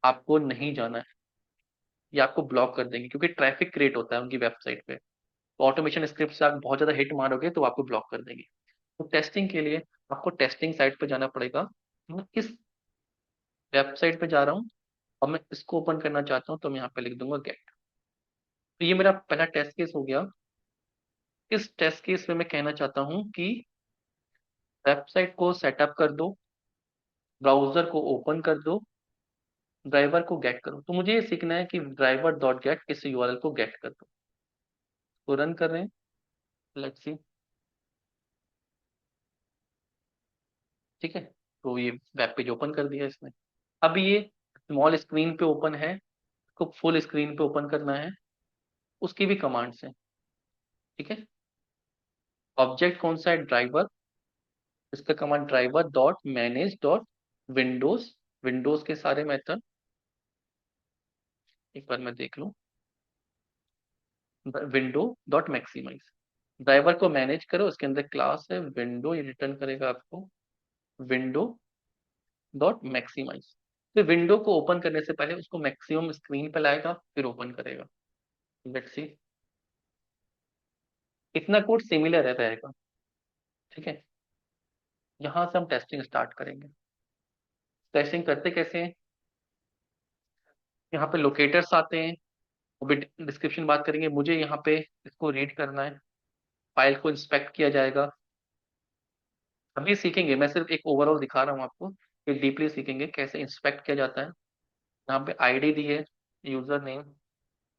आपको नहीं जाना है, ये आपको ब्लॉक कर देंगे क्योंकि ट्रैफिक क्रिएट होता है उनकी वेबसाइट पे। तो ऑटोमेशन स्क्रिप्ट से आप बहुत ज्यादा हिट मारोगे तो आपको ब्लॉक कर देंगे। तो टेस्टिंग के लिए आपको टेस्टिंग साइट पे जाना पड़ेगा। मैं किस वेबसाइट पे जा रहा हूँ और मैं इसको ओपन करना चाहता हूँ, तो मैं यहाँ पे लिख दूंगा गेट। तो ये मेरा पहला टेस्ट केस हो गया। इस टेस्ट केस में मैं कहना चाहता हूँ कि वेबसाइट को सेटअप कर दो, ब्राउजर को ओपन कर दो, ड्राइवर को गेट करो। तो मुझे ये सीखना है कि ड्राइवर डॉट गेट इस यूआरएल को गेट कर दो। तो रन कर रहे हैं, लेट्स सी। ठीक है, तो ये वेब पेज ओपन कर दिया इसने। अब ये स्मॉल स्क्रीन पे ओपन है, इसको फुल स्क्रीन पे ओपन करना है, उसकी भी कमांड्स है। ठीक है, ऑब्जेक्ट कौन सा है, ड्राइवर। इसका command driver dot manage dot Windows, Windows के सारे मेथड। एक बार मैं देख लूं, विंडो डॉट मैक्सिमाइज। ड्राइवर को मैनेज करो, उसके अंदर क्लास है विंडो, ये रिटर्न करेगा आपको विंडो डॉट मैक्सिमाइज। फिर विंडो को ओपन करने से पहले उसको मैक्सिमम स्क्रीन पे लाएगा, फिर ओपन करेगा। लेट्स सी, इतना कोड सिमिलर रहेगा। ठीक है, यहां से हम टेस्टिंग स्टार्ट करेंगे। टेस्टिंग करते कैसे हैं, यहाँ पे लोकेटर्स आते हैं, वो भी डिस्क्रिप्शन बात करेंगे। मुझे यहाँ पे इसको रीड करना है, फाइल को इंस्पेक्ट किया जाएगा। अभी सीखेंगे, मैं सिर्फ एक ओवरऑल दिखा रहा हूँ आपको, ये डीपली सीखेंगे कैसे इंस्पेक्ट किया जाता है। यहाँ पे आईडी दी है, यूजर नेम,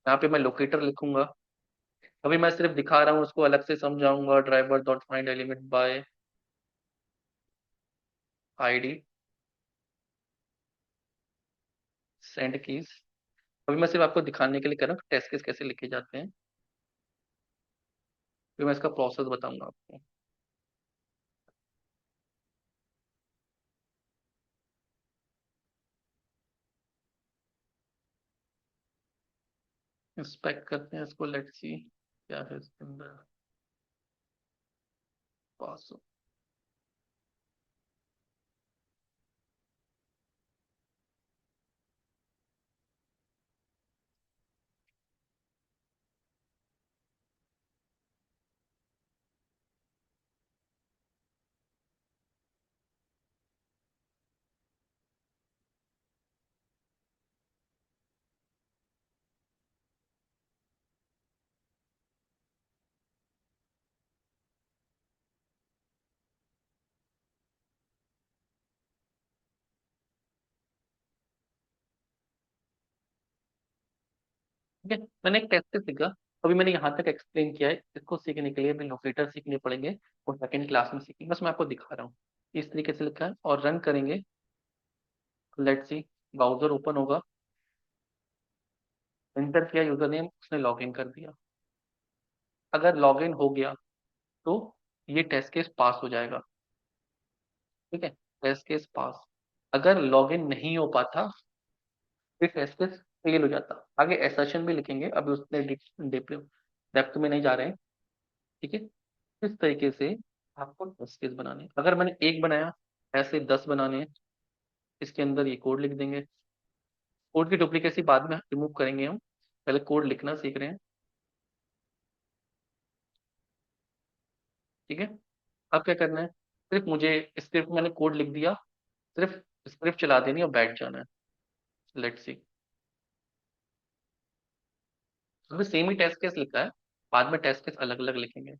यहाँ पे मैं लोकेटर लिखूंगा। अभी मैं सिर्फ दिखा रहा हूँ, उसको अलग से समझाऊंगा। Driver dot find element by ID, send keys. अभी मैं सिर्फ आपको दिखाने के लिए कर रहा हूँ टेस्ट केस कैसे लिखे जाते हैं, फिर मैं इसका प्रोसेस बताऊंगा आपको। इंस्पेक्ट करते हैं इसको, लेट्स सी क्या है इसके अंदर। पास, ठीक है। मैंने एक टेस्ट सीखा, अभी मैंने यहाँ तक एक्सप्लेन किया है। इसको सीखने के लिए भी लोकेटर सीखने पड़ेंगे, वो सेकंड क्लास में सीखेंगे। बस मैं आपको दिखा रहा हूँ इस तरीके से लिखा है, और रन करेंगे। लेट्स सी, ब्राउजर ओपन होगा, एंटर किया यूजर नेम, उसने लॉगिन कर दिया। अगर लॉगिन हो गया तो ये टेस्ट केस पास हो जाएगा। ठीक है, टेस्ट केस पास। अगर लॉगिन नहीं हो पाता फिर टेस्ट केस फेल हो जाता। आगे एसर्शन भी लिखेंगे, अभी उसने डेप्थ में नहीं जा रहे हैं। ठीक है, इस तरीके से आपको 10 केस बनाने हैं। अगर मैंने एक बनाया, ऐसे 10 बनाने हैं। इसके अंदर ये कोड लिख देंगे। कोड की डुप्लीकेसी बाद में रिमूव करेंगे हम, पहले कोड लिखना सीख रहे हैं। ठीक है, अब क्या करना है, सिर्फ मुझे स्क्रिप्ट, मैंने कोड लिख दिया, सिर्फ स्क्रिप्ट चला देनी और बैठ जाना है। लेट्स सी, अभी सेम ही टेस्ट केस लिखा है, बाद में टेस्ट केस अलग अलग लिखेंगे।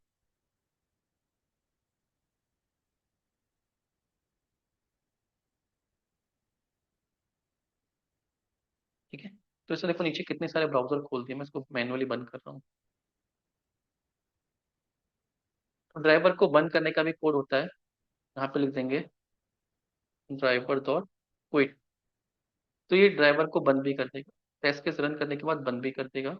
ठीक है, तो इससे देखो नीचे कितने सारे ब्राउजर खोल दिए, मैं इसको मैनुअली बंद कर रहा हूँ। तो ड्राइवर को बंद करने का भी कोड होता है, यहाँ पे लिख देंगे ड्राइवर डॉट क्विट। तो ये ड्राइवर को बंद भी कर देगा, टेस्ट केस रन करने के बाद बंद भी कर देगा।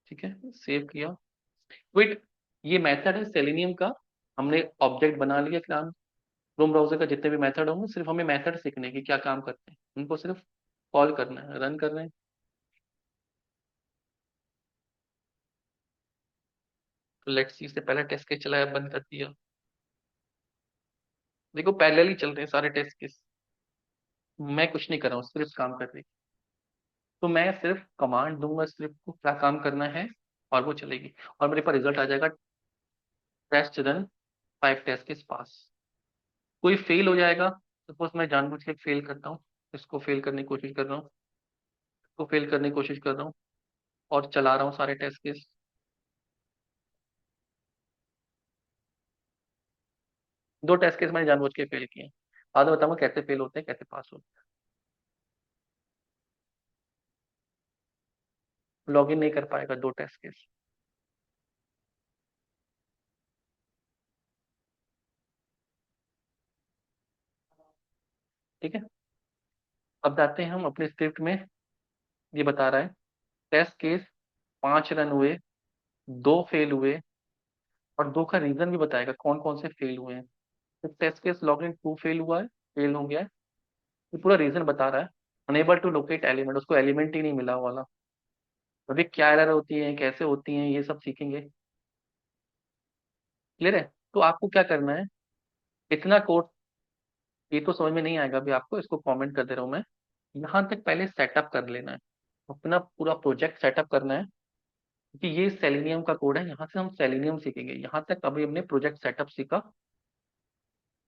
ठीक है, सेव किया, क्विट। ये मेथड है सेलेनियम का, हमने ऑब्जेक्ट बना लिया। क्रोम ब्राउजर का जितने भी मेथड होंगे, सिर्फ हमें मेथड सीखने की क्या काम करते हैं, उनको सिर्फ कॉल करना है। रन कर रहे हैं, तो लेट्स सी, से पहला टेस्ट केस चलाया, बंद कर दिया। देखो पैरेलल ही चल रहे हैं सारे टेस्ट केस, मैं कुछ नहीं कर रहा हूँ, सिर्फ काम कर रही है। तो मैं सिर्फ कमांड दूंगा स्क्रिप्ट को क्या काम करना है, और वो चलेगी, और मेरे पास रिजल्ट आ जाएगा, टेस्ट रन, 5 टेस्ट केस पास। कोई फेल हो जाएगा, सपोज मैं जानबूझ के फेल करता हूँ, इसको फेल करने की कोशिश कर रहा हूँ, इसको फेल करने की कोशिश कर रहा हूँ, और चला रहा हूँ सारे टेस्ट केस। दो टेस्ट केस मैंने जानबूझ के फेल किए हैं, बाद में बताऊंगा कैसे फेल होते हैं, कैसे पास होते हैं। लॉग इन नहीं कर पाएगा 2 टेस्ट केस। ठीक है, अब जाते हैं हम अपने स्क्रिप्ट में। ये बता रहा है टेस्ट केस 5 रन हुए, 2 फेल हुए, और 2 का रीजन भी बताएगा कौन कौन से फेल हुए हैं। तो test case log in 2 fail हुआ है, फेल हो गया है, ये पूरा रीजन बता रहा है। अनेबल टू लोकेट एलिमेंट, उसको एलिमेंट ही नहीं मिला वाला। अभी क्या एरर होती है, कैसे होती हैं, ये सब सीखेंगे। क्लियर है? तो आपको क्या करना है, इतना कोड, ये तो समझ में नहीं आएगा अभी आपको, इसको कमेंट कर दे रहा हूँ मैं। यहाँ तक पहले सेटअप कर लेना है, अपना पूरा प्रोजेक्ट सेटअप करना है, क्योंकि ये सेलेनियम का कोड है, यहाँ से हम सेलेनियम सीखेंगे। यहाँ तक अभी हमने प्रोजेक्ट सेटअप सीखा।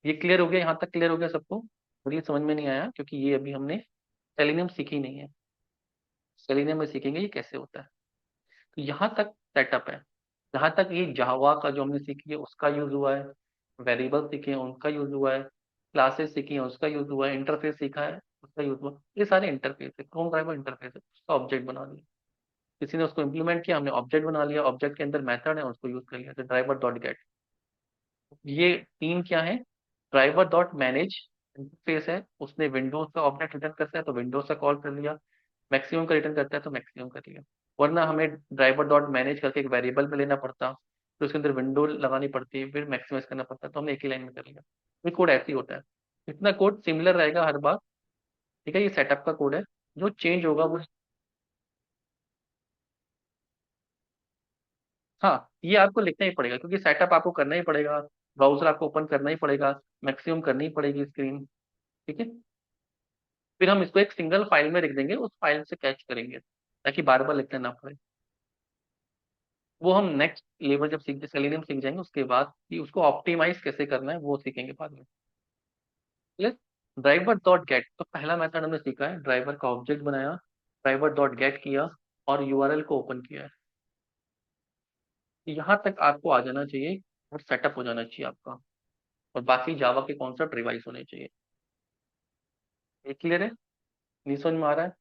ये क्लियर हो गया? यहाँ तक क्लियर हो गया सबको? और ये समझ में नहीं आया क्योंकि ये अभी हमने सेलेनियम सीखी नहीं है, सेलेनियम में सीखेंगे ये कैसे होता है। तो यहाँ तक सेटअप है। जहाँ तक ये जावा का जो हमने सीखी है उसका यूज हुआ है, वेरिएबल सीखे हैं उनका यूज हुआ है, क्लासेस सीखी हैं उसका यूज हुआ है, इंटरफेस सीखा है उसका यूज हुआ, ये सारे इंटरफेस है, क्रोम ड्राइवर इंटरफेस है, उसका ऑब्जेक्ट बना दिया। किसी ने उसको इम्प्लीमेंट किया, हमने ऑब्जेक्ट बना लिया, ऑब्जेक्ट के अंदर मेथड है उसको यूज कर लिया, तो ड्राइवर डॉट गेट। ये तीन क्या है, ड्राइवर डॉट मैनेज इंटरफेस है, उसने विंडोज का ऑब्जेक्ट रिटर्न करता है तो विंडोज का कॉल कर लिया, मैक्सिमम का रिटर्न करता है तो मैक्सिमम कर लिया। वरना हमें ड्राइवर डॉट मैनेज करके एक वेरिएबल में लेना पड़ता, फिर उसके अंदर विंडो लगानी पड़ती है, फिर मैक्सिमाइज करना पड़ता, तो हमने एक ही लाइन में कर लिया। ये कोड ऐसे ही होता है, इतना कोड सिमिलर रहेगा हर बार। ठीक है, ये सेटअप का कोड है, जो चेंज होगा वो। हाँ, ये आपको लिखना ही पड़ेगा क्योंकि सेटअप आपको करना ही पड़ेगा, ब्राउजर आपको ओपन करना ही पड़ेगा, मैक्सिमम करनी ही पड़ेगी स्क्रीन। ठीक है, फिर हम इसको एक सिंगल फाइल में लिख देंगे, उस फाइल से कैच करेंगे ताकि बार बार लिखना ना पड़े। वो हम नेक्स्ट लेवल जब सीख सेलेनियम सीख जाएंगे उसके बाद कि उसको ऑप्टिमाइज कैसे करना है वो सीखेंगे बाद में। ड्राइवर डॉट गेट, तो पहला मेथड हमने सीखा है, ड्राइवर का ऑब्जेक्ट बनाया, ड्राइवर डॉट गेट किया, और यूआरएल को ओपन किया है। यहाँ तक आपको आ जाना चाहिए और सेटअप हो जाना चाहिए आपका, और बाकी जावा के कॉन्सेप्ट रिवाइज होने चाहिए। ये क्लियर है? नहीं समझ में आ रहा है?